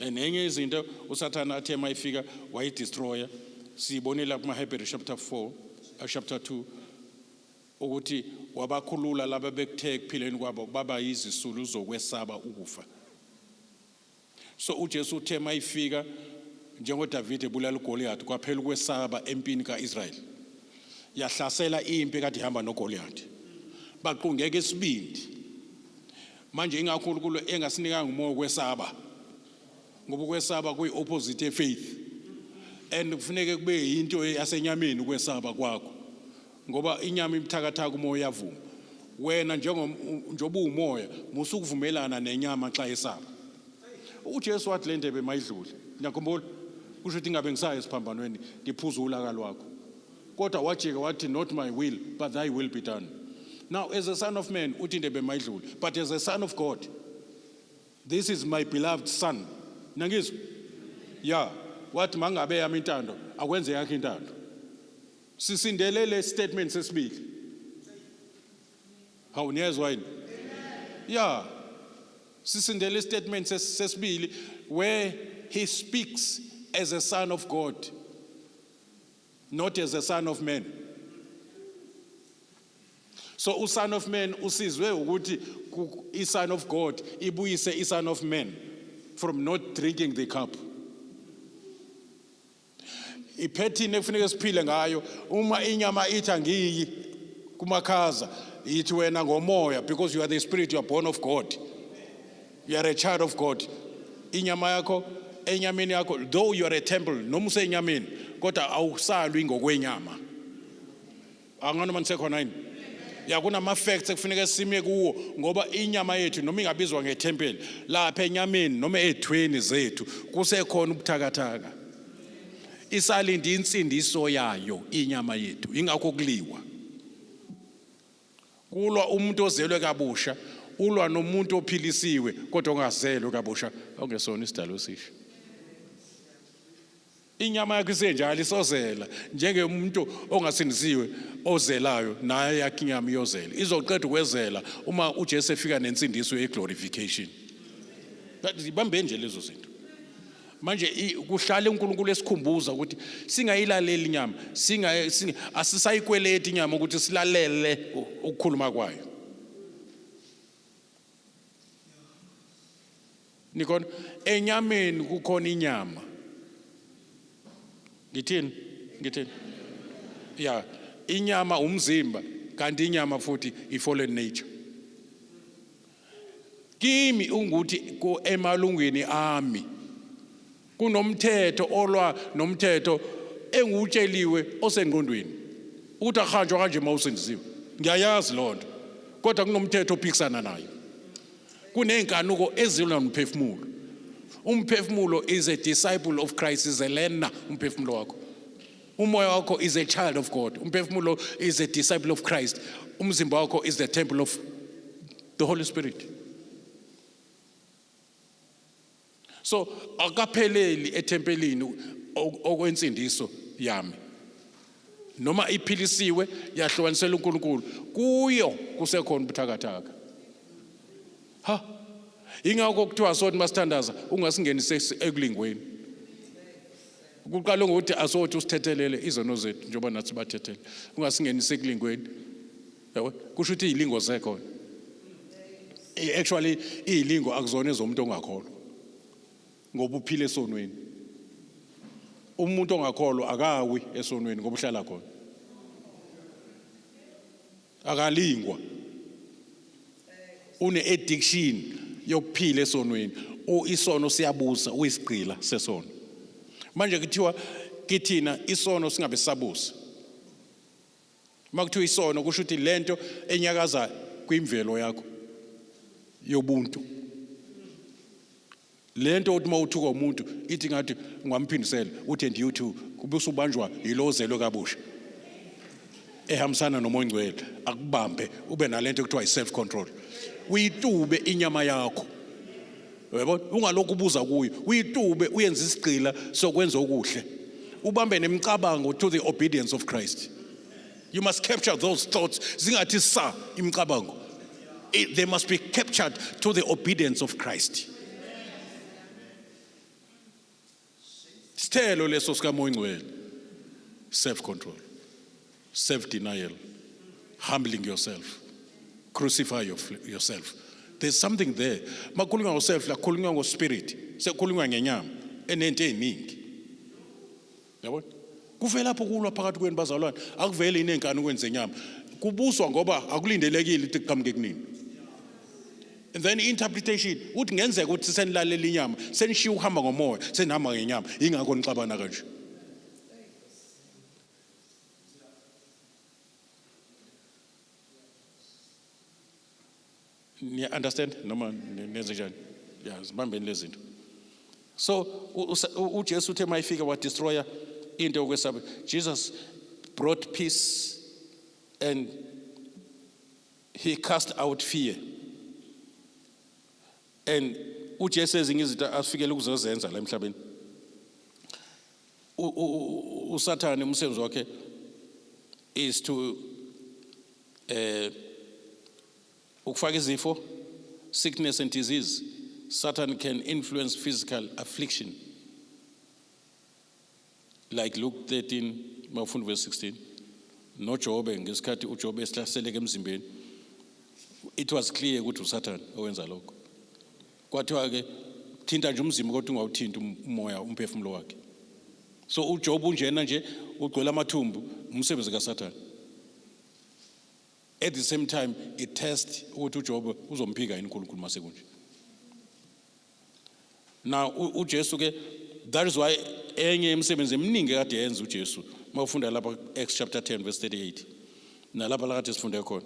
And enye izinto uSathana athe mayifika wayidestroya sibonela kumaHebrew chapter 2 ukuthi wabakhulula laba bekuthe kuphileni kwabo baba yizisulu zokwesaba ukufa. So uJesu uthe mayifika njengoDavid ebulala uGoliath kwaphela ukwesaba empini kaIsrael. Yahlasela impi kade ihamba noGoliath. Baqungeka isibindi. Manje ingakho uNkulunkulu engasinikanga umoya wokwesaba. Ngoba ukwesaba kuyi-opposite ye-faith. And kufuneka kube into yasenyameni ukwesaba kwakho. Ngoba inyama imthakathaka umoya yavuma. Wena njengoba umoya musukuvumelana nenyama xa esaba. uJesu wathi le ndebe mayidlule. Ngiyakhumbula kusho ukuthi ingabe ngisaya esiphambanweni ngiphuza ulaka lwakho. Kodwa wajika wathi not my will but thy will be done. Now as a son of man uthi indebe mayidlule, but as a son of God, this is my beloved son. Nangizwa? Yeah, wathi mangabe yami intando akwenze yakhe intando. Sisindelele statement sesibili. Hawu niyezwa yini? Yeah. Sisindele statement sesibili where he speaks as a son of God, not as a son of man. So uson of man usizwe ukuthi i-son of God ibuyise i-son of man from not drinking the cup. Iphethini ekufuneka siphile ngayo uma inyama ithi angiyi kumakhaza ithi wena ngomoya, because you are the spirit, you are born of God. You are a child of God. Inyama yakho enyameni yakho, though you are a temple noma usenyameni kodwa awusalwi ngokwenyama. Angona manisekhona yini? Yakuna facts ekufuneka sime kuwo ngoba inyama yethu noma ingabizwa ngethempeli lapha enyameni noma ethweni zethu kusekhona ubuthakathaka. Isalindi insindiso yayo inyama yethu ingakho kuliwa. Kulwa umuntu ozelwe kabusha, ulwa nomuntu ophilisiwe kodwa ongazelwe kabusha ongesona isidalo esisha. Inyama yakho isenjalo isozela njengomuntu ongasindisiwe ozelayo naye yakhe inyama iyozela. Izoqeda ukwezela uma uJesu efika nensindiso ye-glorification. Ibambe nje lezo zinto. Manje kuhlale uNkulunkulu esikhumbuza ukuthi singayilaleli inyama, asisayikweleti inyama ukuthi silalele ukukhuluma kwayo. Nikon enyameni kukhona inyama. Ngithini? Yeah, inyama umzimba kanti inyama futhi i-fallen nature. Kimi unguthi ku emalungweni ami kunomthetho olwa nomthetho engutsheliwe osengqondweni ukuthi ahanjwa kanje mawusindisiwe. Ngiyayazi lonto kodwa kunomthetho ophikisana nayo. Kunenkanuko ezilwa nomphefumulo. Umphefumulo is a disciple of Christ, is a learner. Umphefumulo wakho, umoya wakho is a child of God. Umphefumulo is a disciple of Christ. Umzimba wakho is the temple of the Holy Spirit. So akapheleli etempelini okwensindiso yami noma iphilisiwe yahlukanisela uNkulunkulu kuyo kusekhona ubuthakathaka. Ingakho kuthiwa sothi masithandaza ungasingenise ekulingweni. Kuqala ngokuthi asothi usithethelele izono zethu njengoba nathi bathethele. Ungasingenise ekulingweni. Yabo kusho ukuthi izilingo zekho. Actually izilingo akuzona ezomuntu ongakholwa. Ngoba uphile esonweni. Umuntu ongakholwa akawi esonweni ngoba uhlala khona. Akalingwa. Une-addiction yokuphila esonweni. Isono siyabusa, uyisigqila sesono. Manje kuthiwa kithina isono singabe sabusa. Makuthiwa isono kusho ukuthi lento enyakaza kwimvelo yakho yobuntu. lento uthi mawuthuka umuntu ithi ngathi ngamphindisela uthi and you too kube usubanjwa yilozelo kabusha ehambisana nomoya ngcwele akubambe ube nalento ekuthiwa self control uyitube inyama yakho uyabona ungalokhu ubuza kuyo uyitube uyenza isigcila sokwenza okuhle ubambe nemicabango to the obedience of Christ. You must capture those thoughts zingathi sa imicabango. They must be captured to the obedience of Christ. Sithelo leso sikamoya ngcwele, self control, self denial, humbling yourself, crucify yourself. There's something there. Makhulunywa ngoself la khulunywa ngospirit, sekukhulunywa ngenyama enento eziningi. Yabona? Kuvela lapho kulwa phakathi kwenu bazalwane, akuveli inenkani ukwenza inyama. Kubuswa ngoba akulindelekile ukuthi kuqhamuke kunini. And then interpretation uthi ngenzeka ukuthi senilalela inyama, senishiya ukuhamba ngomoya, senihamba ngenyama, ingakho nixabana kanje. You understand? Noma nenze njani? Yeah, zibambeni lezi zinto. So uJesu uthe mayifika wa destroyer into yokwesaba. Jesus brought peace and he cast out fear. And uJesu ezinye izinto asifikele ukuzozenza la emhlabeni. Usathane umsebenzi wakhe is to ukufaka izifo, sickness and disease. Satan can influence physical affliction. Like Luke 13, verse 16. No Job, ngesikhathi uJob esihlaseleke emzimbeni. It was clear ukuthi uSatan owenza lokho. Kwathiwa ke thinta nje umzimba kodwa ungawuthinta umoya umphefumulo wakhe. So uJob unjena nje ugcwele amathumbu umsebenzi kaSatan. At the same time it tests ukuthi uJob uzomphika yini uNkulunkulu masekunje. Now uJesu ke that is why enye imisebenzi eminingi kade yenza uJesu mawufunda lapha Acts chapter 10 verse 38 nalapha la kade sifunde khona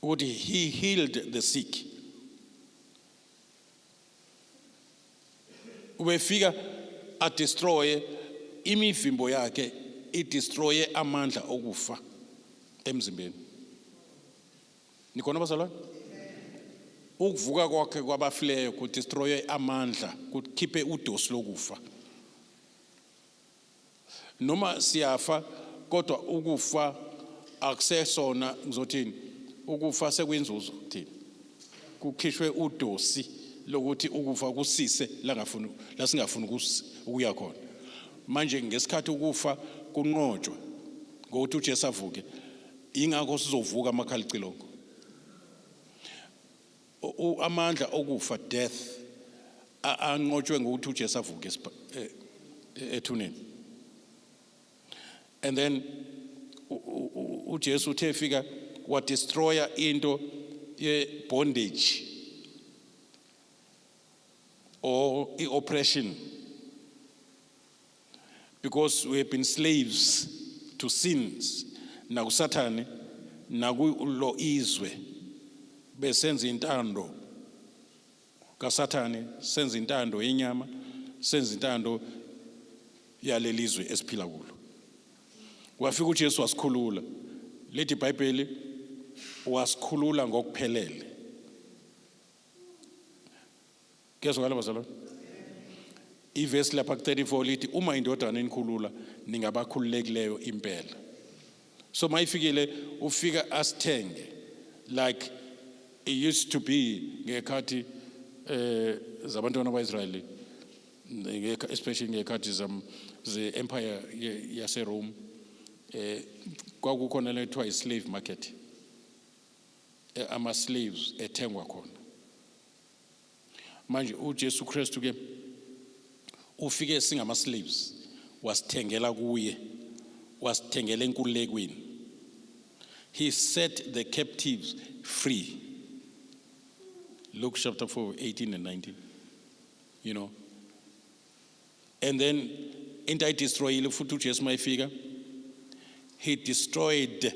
ukuthi he healed the sick. Ubefika a destroy imivimbo yakhe, it destroy amandla okufa emzimbeni. Nikhona bazalwane? Ukuvuka kwakhe kwabafileyo ku destroy amandla, kukhiphe udosi lokufa. Noma siyafa kodwa ukufa akusesona ngizothini ukufa sekwenzuzo thina. Kukhishwe udosi lokuthi ukufa kusise la singafuni ukuya khona. Manje ngesikhathi ukufa kunqotshwa ngokuthi uJesu avuke ingakho sizovuka amakhala icilongo. Amandla okufa death anqotshwe ngokuthi uJesu avuke ethuneni. And then uJesu uthe fika wa destroyer into ye bondage or oppression, because we have been slaves to sins na kuSathane na kulo izwe besenza intando kaSathane, senza intando yenyama, senza intando yalelizwe esiphila kulo. Kwafika uJesu wasikhulula. Lethi iBhayibheli wasikhulula ngokuphelele. Kezwakala bazalwane? Iverse lapha 34 lithi uma indodana enikhulula ningabakhululekileyo impela. So mayifikile ufika asithenge like it used to be ngekhathi zabantwana baIsrael, especially ngekhathi ze empire yase Rome. Kwakukhona le kuthiwa slave market. Ama slaves ethengwa khona. Manje uJesu Kristu ke ufike singama slaves wasithengela kuye, wasithengela enkululekweni. He set the captives free. Luke chapter 4 18 and 19. You know. And then into I destroy futhi uJesu mayifika, he destroyed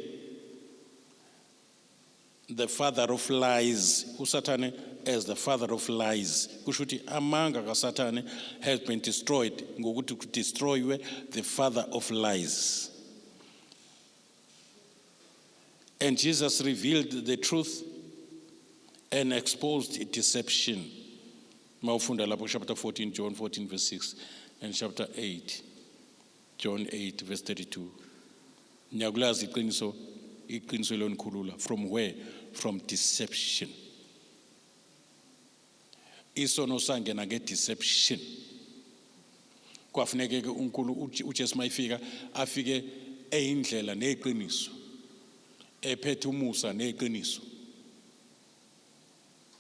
the father of lies. uSathane as the father of lies. Kusho ukuthi amanga kaSathane has been destroyed ngokuthi destroywe the father of lies. And Jesus revealed the truth and exposed deception. Mawufunda lapho chapter 14, John 14 verse 6, and chapter 8, John 8 verse 32. Nyakulazi iqiniso lonikhulula. From where? From deception. Isono sangena nge-deception. Kwafuneke ke uNkulunkulu uJesu mayifika afike eyindlela neqiniso. Ephethe umusa neqiniso.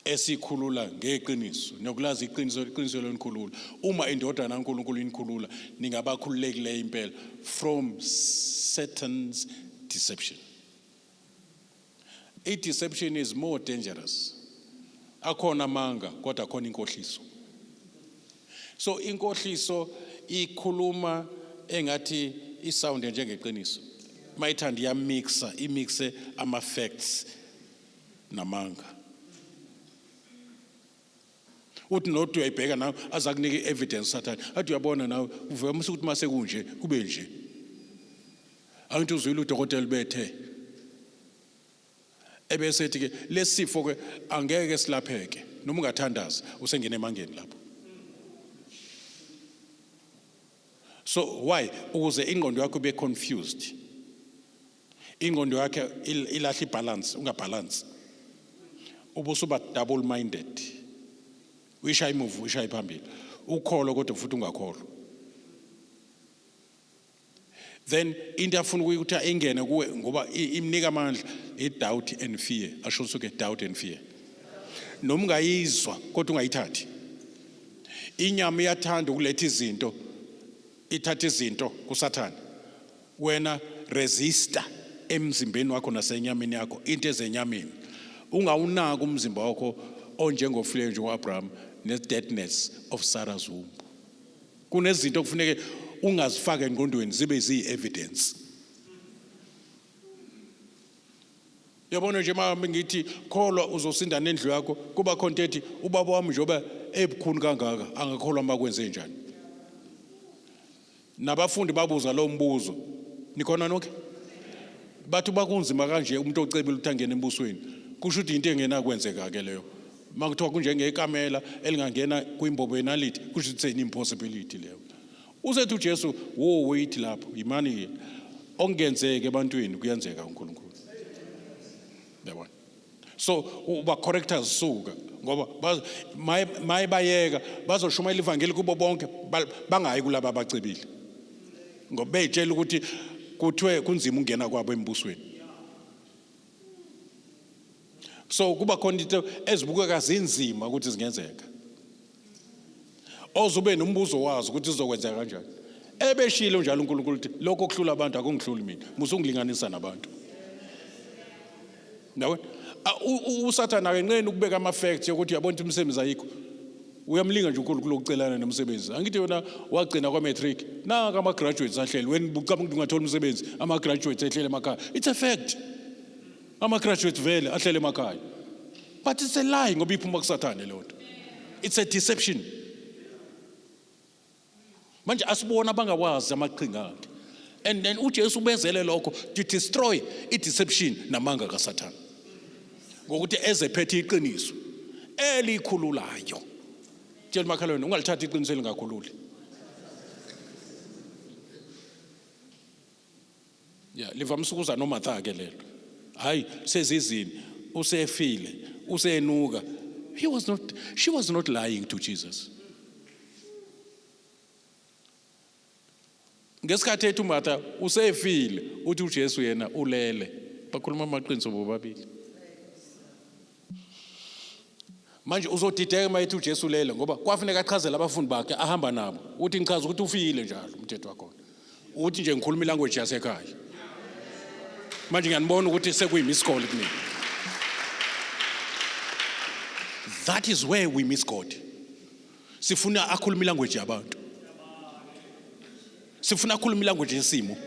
Esikhulula ngeqiniso. Nokulazi iqiniso lonikhulula. Uma indodana kaNkulunkulu inikhulula, ningabakhululekileyo impela from Satan's deception. Deception is more dangerous. Akhona amanga kodwa akhona inkohliso. So inkohliso ikhuluma engathi isound njengeqiniso. Mayithanda imixe ama facts namanga. Uthi nothi uyayibheka nawe azakunika evidence Sathane. Athi uyabona nawe uvemisa ukuthi mase kunje kube nje. Angithi uzwile udokotela bethe. Ebese ethi ke lesifo ke angeke silapheke noma ungathandaza usengena emangeni lapho. So why? Ukuze ingqondo yakho be confused. Ingqondo yakhe ilahle ibalance, ungabalance. Ubusuba double minded. Uyishaya imove, uyishaya phambili. Ukholo kodwa futhi ungakholwa. Then into afuna ukuthi ingene kuwe ngoba imnika amandla doubt and fear. Asho suke doubt and fear. Noma ungayizwa kodwa ungayithathi. Inyama iyathanda ukuletha izinto, ithatha izinto kuSathane. Wena resista emzimbeni wakho nasenyameni yakho into ezenyameni. Ungawunaka umzimba wakho onjengoflesh uAbraham ne-deadness of Sarah's womb. Kunezinto kufuneke ungazifaka engqondweni zibe ziyi-evidence. Yabona nje mama ngithi kholwa uzosinda nendlu yakho kuba khona ethi ubaba wami njoba ebukhuni kangaka angakholwa makwenze njani. Nabafundi babuza lo mbuzo. Nikhona nonke? Bathu bakunzima kanje umuntu ocebile ukuthi angene embusweni. Kusho ukuthi into engena kwenzeka ke leyo. Makuthiwa kunjengekamela elingangena kwimbobo yenaliti kusho ukuthi it's an impossibility leyo. Usethi uJesu wo wait lapho imani ongenzeke ebantwini kuyenzeka uNkulunkulu. Yabona. So uba correctors suka ngoba mayibayeka bazoshumayela ivangeli kubo bonke bangayi kulabo abacebile. Ngoba beyitshela ukuthi kuthiwe kunzima ungena kwabo embusweni. So kuba khona into ezibukeka zinzima ukuthi zingenzeka. Ozube nombuzo wazi ukuthi izokwenzeka kanjani. Ebeshilo njalo uNkulunkulu uthi lokho kuhlula abantu akungihluli mina. Musungilinganisa nabantu. Nawe uSathane akenqeni ukubeka ama facts ukuthi yabona ukuthi umsebenzi ayikho. Uyamlinga nje uNkulunkulu ukucelana nomsebenzi. Angithi yona wagcina kwa matric. Nanga ama graduates ahleli when bucaba ukuthi ungathola umsebenzi ama graduates ehlele emakhaya. It's a fact. Ama graduates vele ahlele emakhaya. But it's a lie ngoba iphuma kuSathane lo nto. It's a deception. Manje asibona abangawazi amaqhinga akhe. And then uJesu ubezele lokho to destroy i-deception namanga kaSathane. Ngokuthi ezephethe iqiniso elikhululayo. Tshela makhalweni ungalithatha iqiniso elingakhululi. Livamisa ukuza noMartha ke lelo. Hayi sezizini usefile, usenuka. She was not lying to Jesus. Ngesikhathi ethu Martha usefile uthi uJesu yena ulele. Bakhuluma amaqiniso bobabili. Manje uzodideka mayithi uJesu ulele ngoba kwafuneka achazele abafundi bakhe ahamba nabo. Uthi ngichaza ukuthi ufile njalo umthetho wakho. Uthi nje ngikhuluma ilanguage yasekhaya. Manje ngiyanibona ukuthi sekuyi-miss call kumina. That is where we miss God. Sifuna akhuluma ilanguage yabantu. Sifuna akhuluma ilanguage yesimo.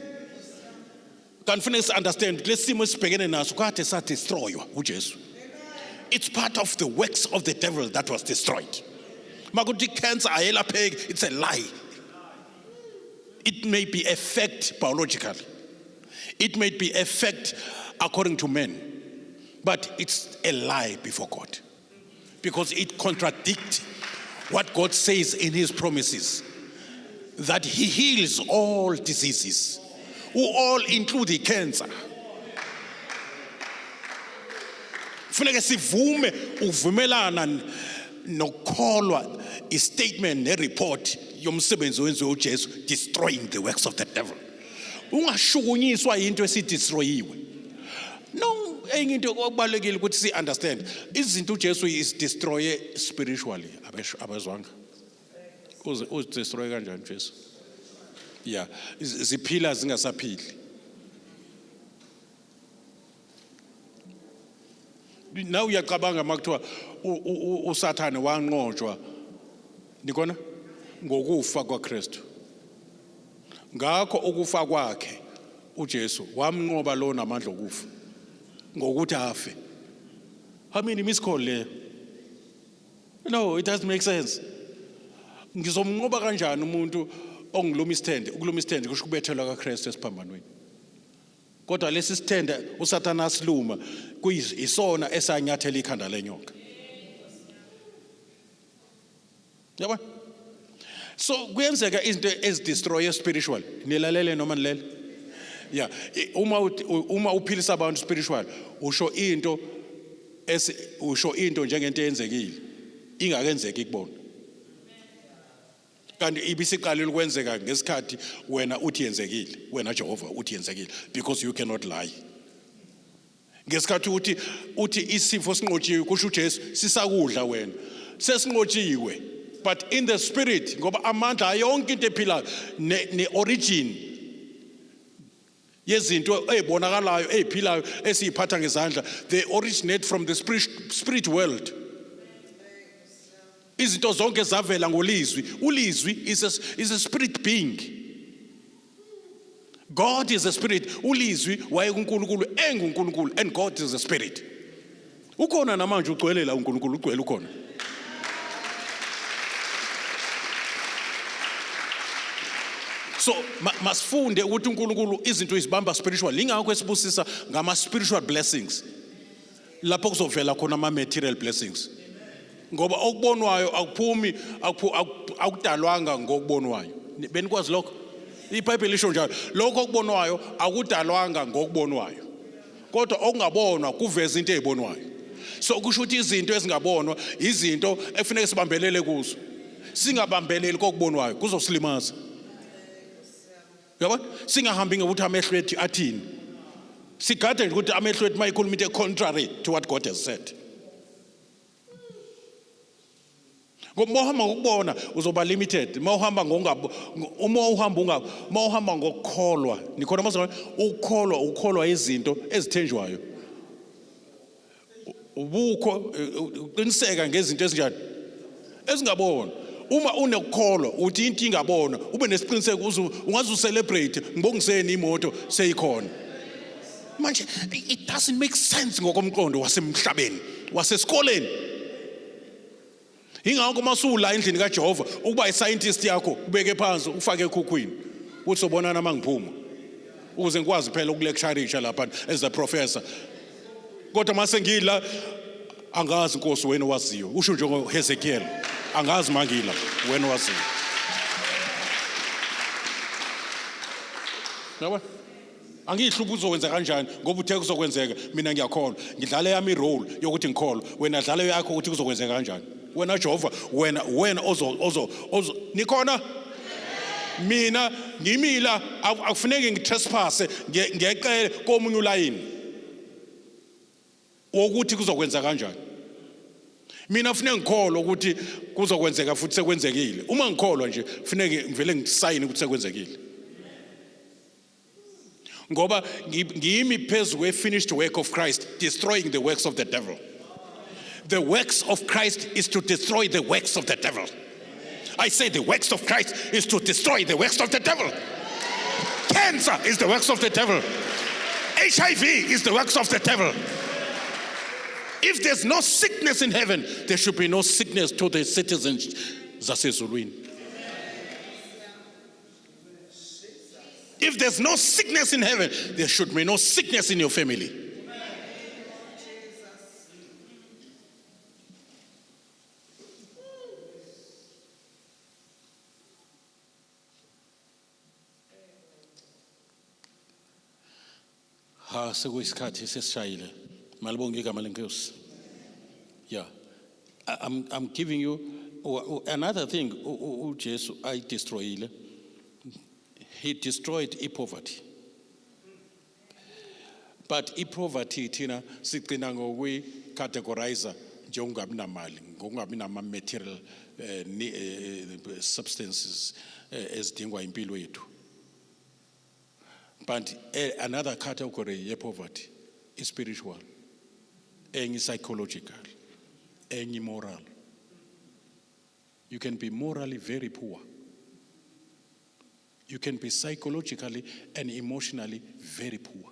Kanti funeka si-understand lesi simo esibhekene naso kade sadestroywa uJesu. it's part of the works of the devil that was destroyed. Makuthi cancer ayelapheki, it's a lie. It may be a fact biologically. It may be a fact according to men. But it's a lie before God. Because it contradicts what God says in his promises. That he heals all diseases. Who all include cancer. Funeke sivume uvumelana nokholwa istatement nereport yomsebenzi wenziwe uJesu destroying the works of the devil. Ungashukunyiswa into esidestroyiwe. No, enye into okubalekile ukuthi si understand izinto uJesu is destroy spiritually abazwanga. Destroy kanjani Jesu? Yeah, ziphila zingasaphili. Now uyacabanga makuthiwa uSathane wanqotshwa nikona ngokufa kwaKristu. Ngakho ukufa kwakhe uJesu wamnqoba lo namandla okufa ngokuthi afe. How many miss call le? No, it doesn't make sense. Ngizomnqoba kanjani umuntu ongiloma isithende, ukuloma isithende kusho kubethelwa kaKristu esiphambanweni. Kodwa lesi sithende uSathane asiluma kuyisona esanyathela ikhanda lenyoka. Yabona? So kuyenzeka izinto ezidestroy spiritual. Nilalele noma nilele? Yeah, uma uphilisa abantu spiritual, usho into njengento eyenzekile ingakenzeki kubona. Kanti ibisiqalile ukwenzeka ngesikhathi wena uthi yenzekile, wena Jehova uthi yenzekile, because you cannot lie. Ngesikhathi uthi isifo sinqotshiwe kusho uJesu sisakudla wena sesinqotshiwe, but in the spirit ngoba amandla yonke into ephilayo ne origin yezinto ezibonakalayo eziphilayo esiphatha ngezandla, they originate from the spirit world. Izinto zonke zavela ngolizwi. Ulizwi is a spirit being. God is a spirit. Ulizwi wayeNkulunkulu enguNkulunkulu, and God is a spirit. Ukhona namanje ugcwelela uNkulunkulu, ugcwele ukhona. So masifunde ukuthi uNkulunkulu izinto izibamba spiritual. Ingakho esibusisa ngama spiritual blessings. Lapho kuzovela khona ama material blessings. Ngoba okubonwayo akuphumi akudalwanga ngokubonwayo. Benikwazi lokho? iBhayibheli lisho njalo, lokho okubonwayo akudalwanga ngokubonwayo. Kodwa okungabonwa kuveza into ezibonwayo. So kusho ukuthi izinto ezingabonwa izinto efanele sibambelele kuzo. Singabambeleli kokubonwayo kuzosilimaza. Yabona? Singahambi ngokuthi amehlo ethu athini. Sigade nje ukuthi amehlo ethu mayikhuluma into contrary to what God has said. Ngoba uhamba ngokubona uzoba limited. Mawuhamba mawuhamba ngokukholwa. Nikhona mase ukholwa izinto ezithenjwayo. Ubukho uqiniseka ngezinto ezinjani ezingabona. Uma unekukholwa uthi into ingabona ube nesiqiniseko ungaze celebrate ngibongiseni imoto seyikhona. Manje it doesn't make sense ngokomqondo wasemhlabeni wasesikoleni. Ingakho masula endlini kaJehova ukuba iscientist yakho ubeke phansi ufake ekhukhwini uthi sobonana mangiphuma ukuze ngikwazi phela ukulecture lapha as a professor. Kodwa mase ngila angazi Nkosi wena waziyo usho njengo Hezekiel angazi mangila wena waziyo. Yabona? Angihlubu uzokwenza kanjani ngoba uthe kuzokwenzeka mina ngiyakholwa ngidlala yami role yokuthi ngikholwa wena dlala yakho ukuthi kuzokwenzeka kanjani. Wena Jehova wena ozo nikhona mina ngimila akufuneki ngitrespasse ngeqele komunye ulayini ukuthi kuzokwenza kanjani. Mina kufuneka ngikholwa ukuthi kuzokwenzeka futhi sekwenzekile. Uma ngikholwa nje kufuneka ngivele ngisayine ukuthi sekwenzekile. Ngoba ngimi phezu kwe finished work of Christ destroying the works of the devil. The works of Christ is to destroy the works of the devil. I say the works of Christ is to destroy the works of the devil. Cancer is the works of the devil. HIV is the works of the devil. If there's no sickness in heaven, there should be no sickness to the citizens zasezulwini. If there's no sickness in heaven, there should be no sickness in your family. Ha sekuyisikhathi sesishayile. Malibonge igama lenkosi. Yeah. I'm giving you another thing uJesu ayidestroyile. He destroyed poverty. But poverty thina sigcina ngokuyi categorize njengokungabi namali, ngokungabi nama material substances ezidingwa impilo yethu. But another category ye poverty is spiritual, enye psychological, enye moral. You can be morally very poor. You can be psychologically and emotionally very poor.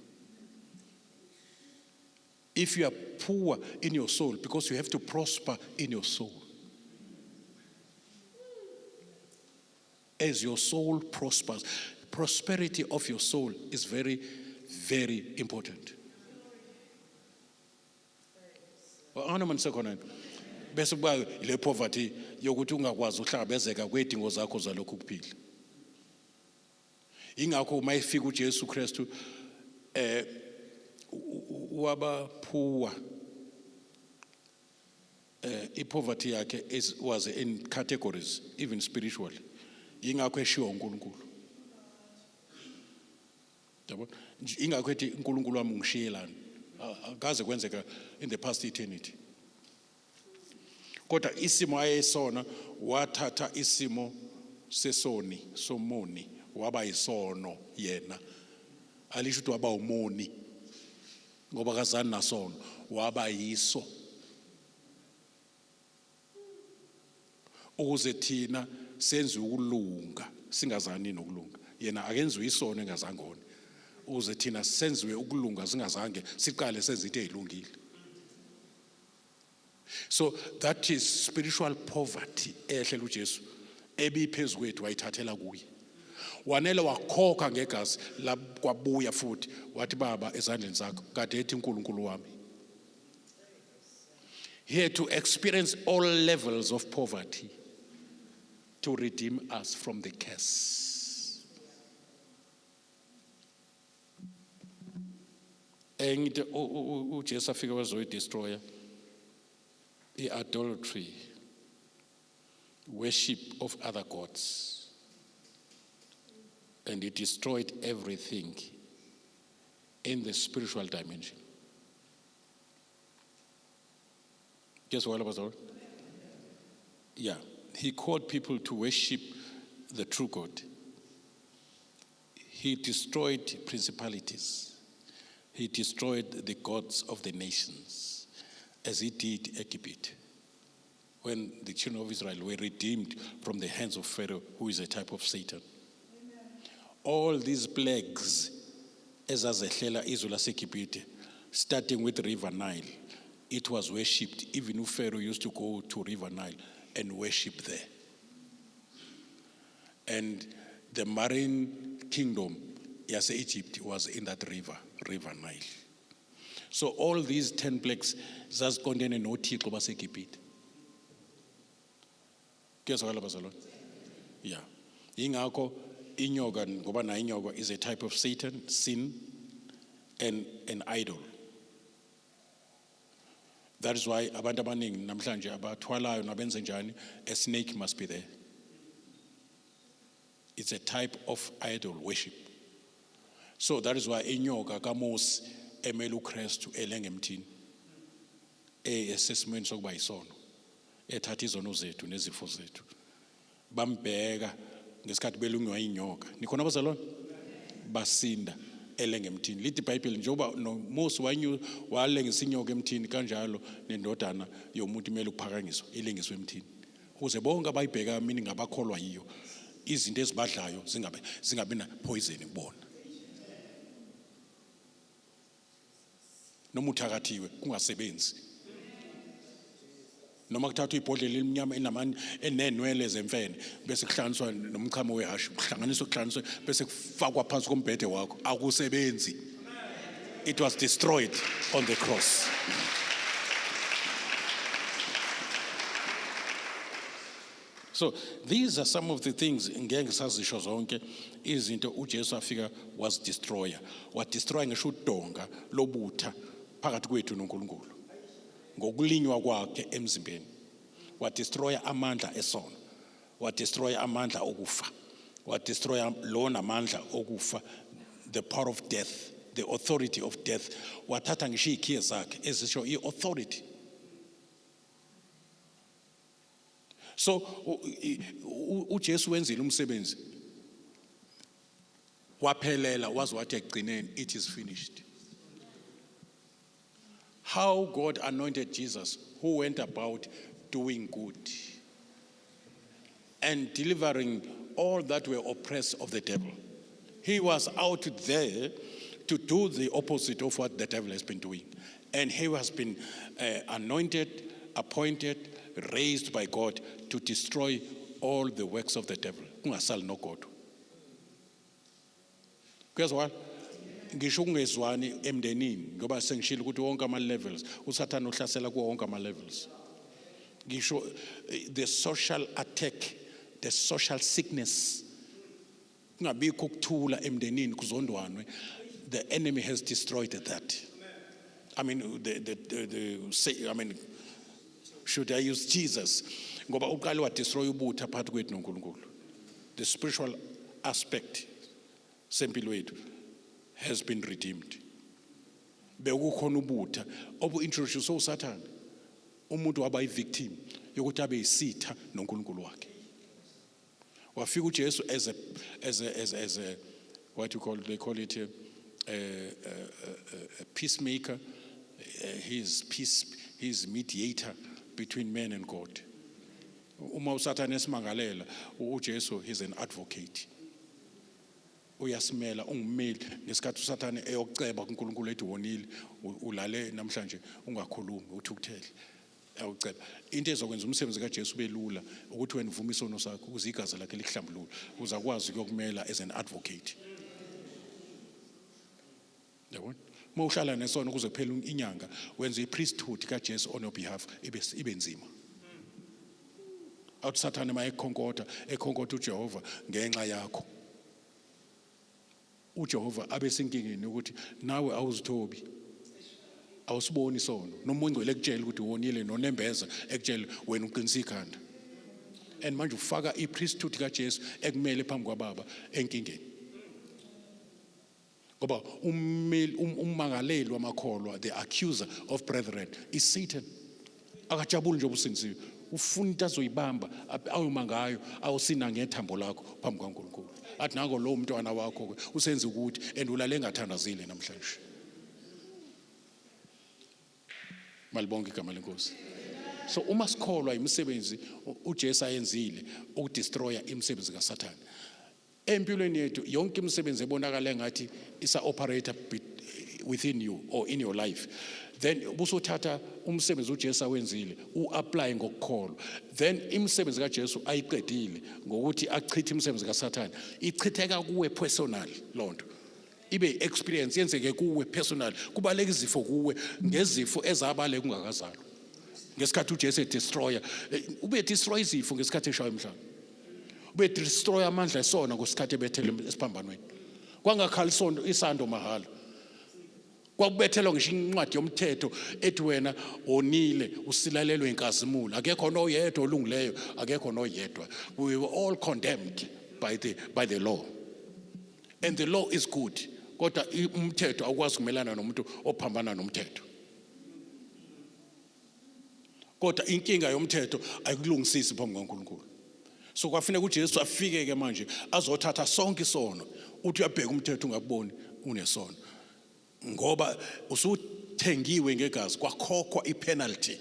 If you are poor in your soul, because you have to prosper in your soul. As your soul prospers, prosperity of your soul is very, very important. Bese kuba ile poverty yokuthi ungakwazi ukuhlangabezeka kwedingo zakho zalokhu kuphila. Ingakho uma efika uJesu Kristu waba poor, poverty yakhe was in categories, even spiritually. Ingakho eshiwa uNkulunkulu. Yabo, ingakho ethi uNkulunkulu wami ungishiyelana. Akaze kwenzeka in the past eternity. Kodwa isimo ayesona wathatha isimo sesoni somoni waba isono yena. Alisho ukuthi waba umoni ngoba kazani nasono waba yiso. Ukuze thina senze ukulunga singazani nokulunga. Yena akenziwe isono engazangona. Ukuze thina senziwe ukulunga singazange siqale senze into ezilungile. So that is spiritual poverty ehlela uJesu ebiphezulu kwethu wayithathela kuye. Wanele wakhokha ngegazi la kwabuya futhi wathi baba ezandleni zakho kade ethi uNkulunkulu wami. He had to experience all levels of poverty to redeem us from the curse. And uJesu afika wazoyidestroya idolatry, worship of other gods, and he destroyed everything in the spiritual dimension. Guess what was all? Yeah, he called people to worship the true God. He destroyed principalities. He destroyed the gods of the nations, as he did Egypt, when the children of Israel were redeemed from the hands of Pharaoh, who is a type of Satan. All these plagues, as ezazehlela izwe laseGibhithe, starting with River Nile, it was worshipped. Even Pharaoh used to go to River Nile and worship there. And the marine kingdom, yes, Egypt, was in that river Nile. So all these 10 plagues zazikondene noThixo baseGibhithe. Kuyazwakala bazalwane? Yeah. Ingakho inyoka ngoba na inyoka is a type of Satan, sin, and an idol. That is why abantu abaningi namhlanje abathwalayo nabenze njani, a snake must be there. It's a type of idol worship. So that is why inyoka kaMose emele uKristu elengemthini esesimweni sokuba yisono ethatha izono zethu nezifo zethu bambheka ngesikhathi belungiwa inyoka nikhona abazalwane basinda elengemthini lithi iBhayibheli njengoba noMose walengisa inyoka emthini kanjalo nendodana yomuntu imele ukuphakanyiswa ilengiswe emthini ukuze bonke abayibheka mina ngabakholwa yiyo izinto ezibadlayo zingabe na poison kubona. Noma uthakathiwe kungasebenzi noma kuthathwa ibhodlela elimnyama enenwele zemfene bese kuhlanganiswa nomchamo wehashe kuhlanganiswa bese kufakwa phansi kombhede wakho akusebenzi. It was destroyed on the cross. So these are some of the things ngeke sazisho zonke izinto uJesu afika was destroyer. What destroy ngisho udonga lobutha phakathi kwethu noNkulunkulu. Ngokulinywa kwakhe emzimbeni. What destroy amandla esono. What destroy amandla okufa. What destroy lona amandla okufa, the power of death, the authority of death. Wathatha ngisho ikhiye zakhe ezisho iauthority. So uJesu wenzile umsebenzi waphelela wazi wathi ekugcineni it is finished. How God anointed Jesus, who went about doing good and delivering all that were oppressed of the devil. He was out there to do the opposite of what the devil has been doing. And he has been anointed, appointed, raised by God to destroy all the works of the devil. Kungasali no God. Kuyazwa ngisho kungezwani emndenini ngoba sengishilo ukuthi wonke ama levels uSathane uhlasela kuwo wonke ama levels. Ngisho the social attack, the social sickness, kungabikho ukuthula emndenini kuzondwanwe, the enemy has destroyed that. I mean should I use Jesus? Ngoba uqale wa destroy ubutha phakathi kwethu noNkulunkulu. The spiritual aspect sempilo yethu has been redeemed. Bekukhona ubutha obu-introduce uSathane. Umuntu waba yi-victim yokuthi abe yisitha noNkulunkulu wakhe. Wafika uJesu as a what you call, they call it a peacemaker. He's mediator between man and God. Uma uSathane esimangalela uJesu is an advocate. Uyasimela ungumeli ngesikhathi uSathane eyoceba kuNkulunkulu ethi wonile ulale namhlanje ungakhulumi uthukuthele ayoceba into ezokwenza umsebenzi kaJesu belula ukuthi wena uvuma isono sakho ukuze igazi lakhe likuhlambulule uzakwazi ukuyokumela as an advocate. Yabona mawuhlala nesono kuze kuphela inyanga wenza ipriesthood kaJesu on your behalf ibe nzima. Awuthi Sathane mayekhonkotha uJehova ngenxa yakho. uJehova abesenkingeni ukuthi nawe awuzithobi awusiboni isono noma ungcwele ekutshela ukuthi wonile nonembeza ekutshela wena uqinisa ikhanda. And manje ufaka ipriesthood kaJesu ekumele phambi kwaBaba enkingeni. Ngoba ummangaleli wamakholwa, the accuser of brethren, is Satan. Akajabuli nje obusinziwe. Ufuna into azoyibamba awuma ngayo awusina ngethambo lakho phambi kwaNkulunkulu. Athi nako lo mntwana wakho usenze ukuthi and ulale ngathandazile namhlanje. Malibonke igama lenkosi. So uma sikholwa imisebenzi uJesu ayenzile ukudestroya imisebenzi kaSathane. Empilweni yethu yonke imisebenzi ebonakala ngathi isa operator within you or in your life, then busothatha umsebenzi uJesu awenzile uapply ngokukholwa, then imisebenzi kaJesu ayiqedile ngokuthi achithe imisebenzi kaSathane ichitheka kuwe personal lonto ibe experience yenzeke kuwe personal kubaleka izifo kuwe ngezifo ezabale kungakazalwa ngesikhathi uJesu edestroyer ube destroy izifo ngesikhathi eshaya emhlaba ube destroy amandla esona ngesikhathi ebethele esiphambanweni kwangakhali isondo isando mahala kwakubethelwa ngisho incwadi yomthetho ethi wena onile usilalelwe inkazimulo akekho noyedwa olungileyo akekho noyedwa. We were all condemned by the law, and the law is good, kodwa umthetho awukwazi kumelana nomuntu ophambana nomthetho. Kodwa inkinga yomthetho ayikulungisisi phambi kwaNkulunkulu. So kwafanele uJesu afike ke manje azothatha sonke isono uthi uyabheka umthetho ungaboni unesono ngoba usuthengiwe ngegazi kwakhokhwa ipenalty.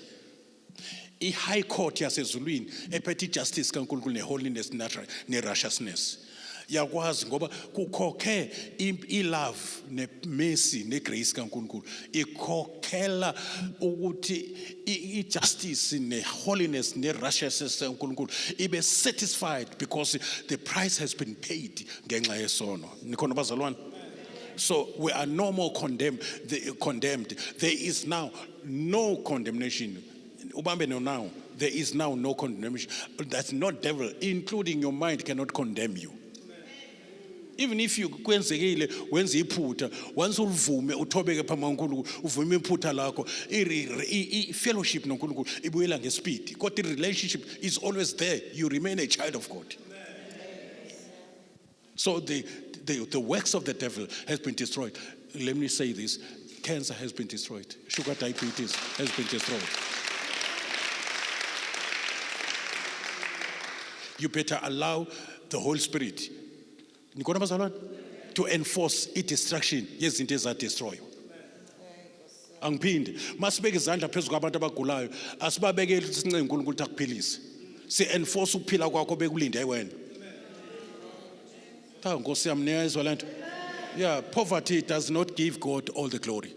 I-high court yasezulwini ephethe justice kaNkulunkulu ne-holiness ne-righteousness yakwazi ngoba kukhokhe ilove nemercy negrace kaNkulunkulu ikhokhela ukuthi ijustice neholiness nerighteousness kaNkulunkulu ibe satisfied because the price has been paid ngenxa yesono. Nikhona bazalwane? So we are no more condemned. There is now no condemnation. Ubambe no now. There is now no condemnation. That's not devil, including your mind, cannot condemn you. Even if you kwenzekile wenza iphutha once uvume uthobeke phambi kaNkulunkulu uvume iphutha lakho fellowship noNkulunkulu ibuyela ngespeed kodwa the relationship is always there. You remain a child of God. So the works of the devil has been destroyed. Let me say this: cancer has been destroyed. Sugar diabetes has been destroyed. You better allow the Holy Spirit to enforce its destruction. Yes, it is a destroy. Angiphinde masibeke izandla phezulu kwabantu abagulayo asibabekele isincengo uNkulunkulu akuphilise. Si enforce ukuphila kwakho bekulinde wena. Ta Nkosi yami niyayizwa lento? Yeah, poverty does not give God all the glory.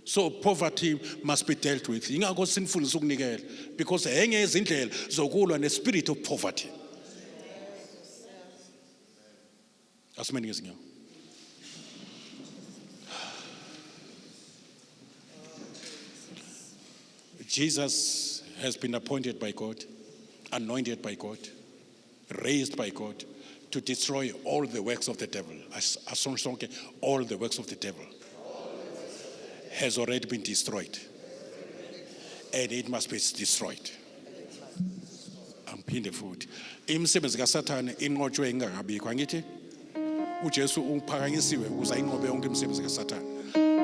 So poverty must be dealt with. Ingakho sinifundisa ukunikela because enye izindlela zokulwa ne-spirit of poverty. Asimeni ngezinyawo. Jesus has been appointed by God, anointed by God, raised by God to destroy all the works of the devil. All the works of the devil has already been destroyed. And it must be destroyed. Angiphinde futhi. Imisebenzi kaSathane inqotshwe ingakabikho angithi? uJesu uphakanyisiwe ukuze ayinqobe yonke imisebenzi kaSathane.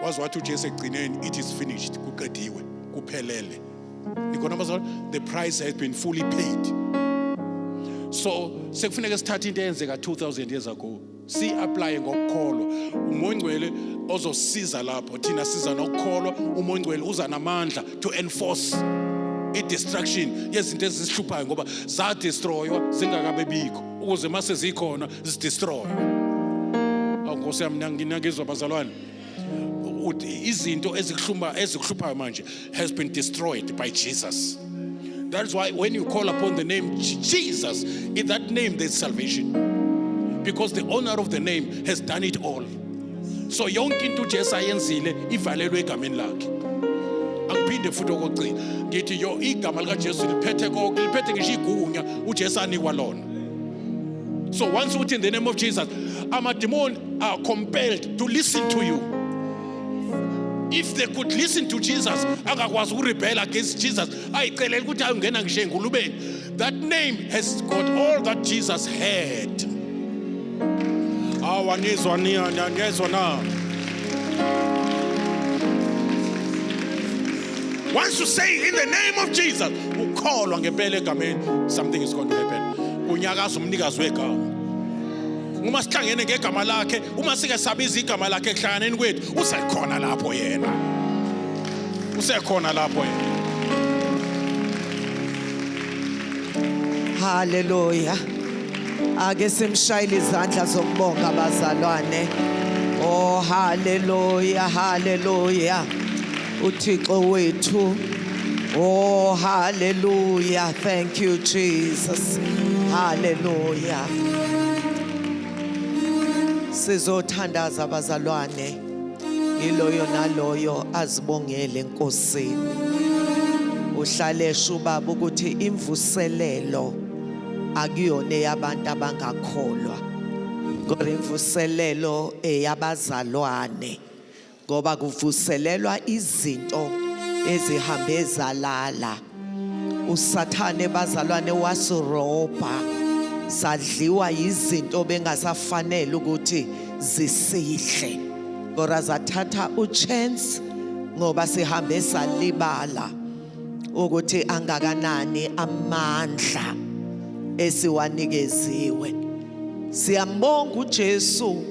Wazi wathi uJesu egcineni it is finished, kuqediwe, kuphelele. Nikhona bazalwane? The price has been fully paid. So sekufuneka sithathe into eyenzeka 2000 years ago. Si apply ngokukholwa. UMoyingcwele ozosiza lapho thina siza nokukholwa. UMoyingcwele uza namandla to enforce i-destruction yezinto ezisihluphayo ngoba za destroywa zingakabe bikho ukuze mase zikhona zidestroy. Nkosi yami ngingizwa bazalwane izinto ezikuhluphayo manje has been destroyed by Jesus. That's why when you call upon the name Jesus, in that name there's salvation. Because the owner of the name has done it all. So yonke into uJesu ayenzile ivalelwe egameni lakhe. Angiphinde futhi okugcina ngithi yo igama lika Jesu liphethe konke liphethe ngisho igunya uJesu anikwa lona. So once you in the name of Jesus, amademon are compelled to listen to you. If they could listen to Jesus, angakwazi urebel against Jesus. Ayicelela ukuthi ayongena ngisho engulubeni. That name has got all that Jesus had. Awanizwa ngiyezwa na. Once you say in the name of Jesus, ukholwa ngempela egameni, something is going to happen. Unyakaza umnikazi wegama. Uma sihlangene ngegama lakhe, uma sike sabiza igama lakhe ehlanganeni kwethu, usekhona lapho yena. Usekhona lapho yena. Hallelujah. Ake simshayile izandla zokubonga abazalwane. Oh hallelujah, hallelujah. uThixo wethu. Oh hallelujah. Thank you Jesus. Hallelujah. Sizothandaza abazalwane iloyo naloyo azibongele enkosini. Uhlaleshe ubaba ukuthi imvuselelo akuyona eyabantu abangakholwa. Kodwa imvuselelo eyabazalwane. Ngoba kuvuselelwa izinto ezihambe zalala. USathane bazalwane wasiroba. Sadliwa izinto bengasafanele ukuthi zisihle. Kodwa zathatha uchance ngoba sihambe salibala ukuthi angakanani amandla esiwanikeziwe. Siyambonga uJesu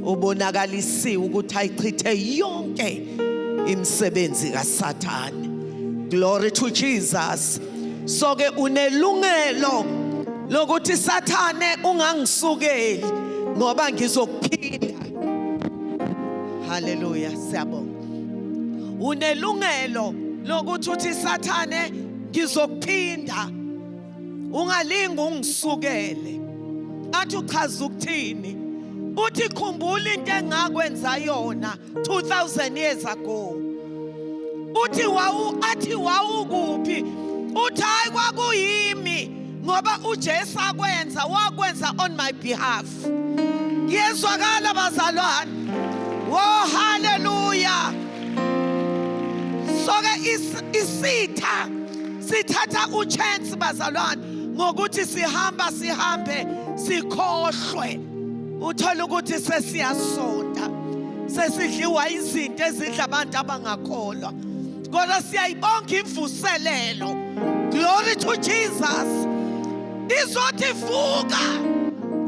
ubonakalisiwe ukuthi ayichithe yonke imisebenzi kaSathane. Glory to Jesus. So ke unelungelo lokuthi Sathane ungangisukeli ngoba ngizokuphinda. Hallelujah, siyabonga. Unelungelo lokuthi uthi Sathane ngizokuphinda. Ungalinga ungisukele. Athi uchaza ukuthini? Uthi khumbula into engakwenza yona 2000 years ago. Uthi athi wawukuphi? Uthi hayi kwakuyimi ngoba uJesu wakwenza on my behalf. Yezwakala bazalwane. Oh hallelujah. So ke sithatha uchance bazalwane ngokuthi sihambe sikhohlwe. Uthola ukuthi sesiyasonda. Sesidliwa izinto ezidla abantu abangakholwa. Kodwa siyayibonga imvuselelo. Glory to Jesus. Izothi vuka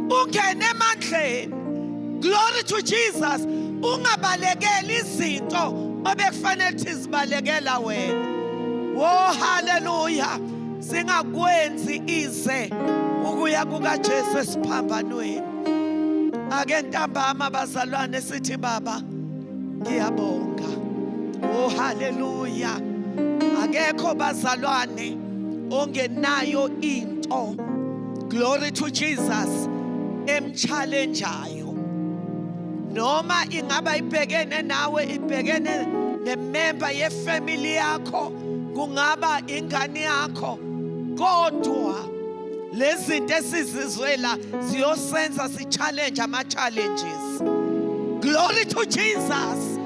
ungene emandleni. Glory to Jesus. Ungabalekeli izinto obekufanele ukuthi zibalekela wena. Oh hallelujah. Singakwenzi ize ukuya kukaJesu esiphambanweni. Ake ntambama bazalwane sithi baba ngiyabonga. Oh hallelujah. Akekho bazalwane ongenayo into. Glory to Jesus. Emchallengeayo. Noma ingaba ibhekene nawe, ibhekene nemember yefamily yakho, kungaba ingane yakho, kodwa lezinto esizizwela ziyosenza si-challenge ama-challenges. Glory to Jesus.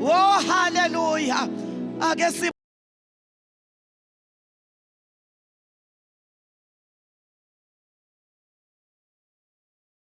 Oh hallelujah. Ake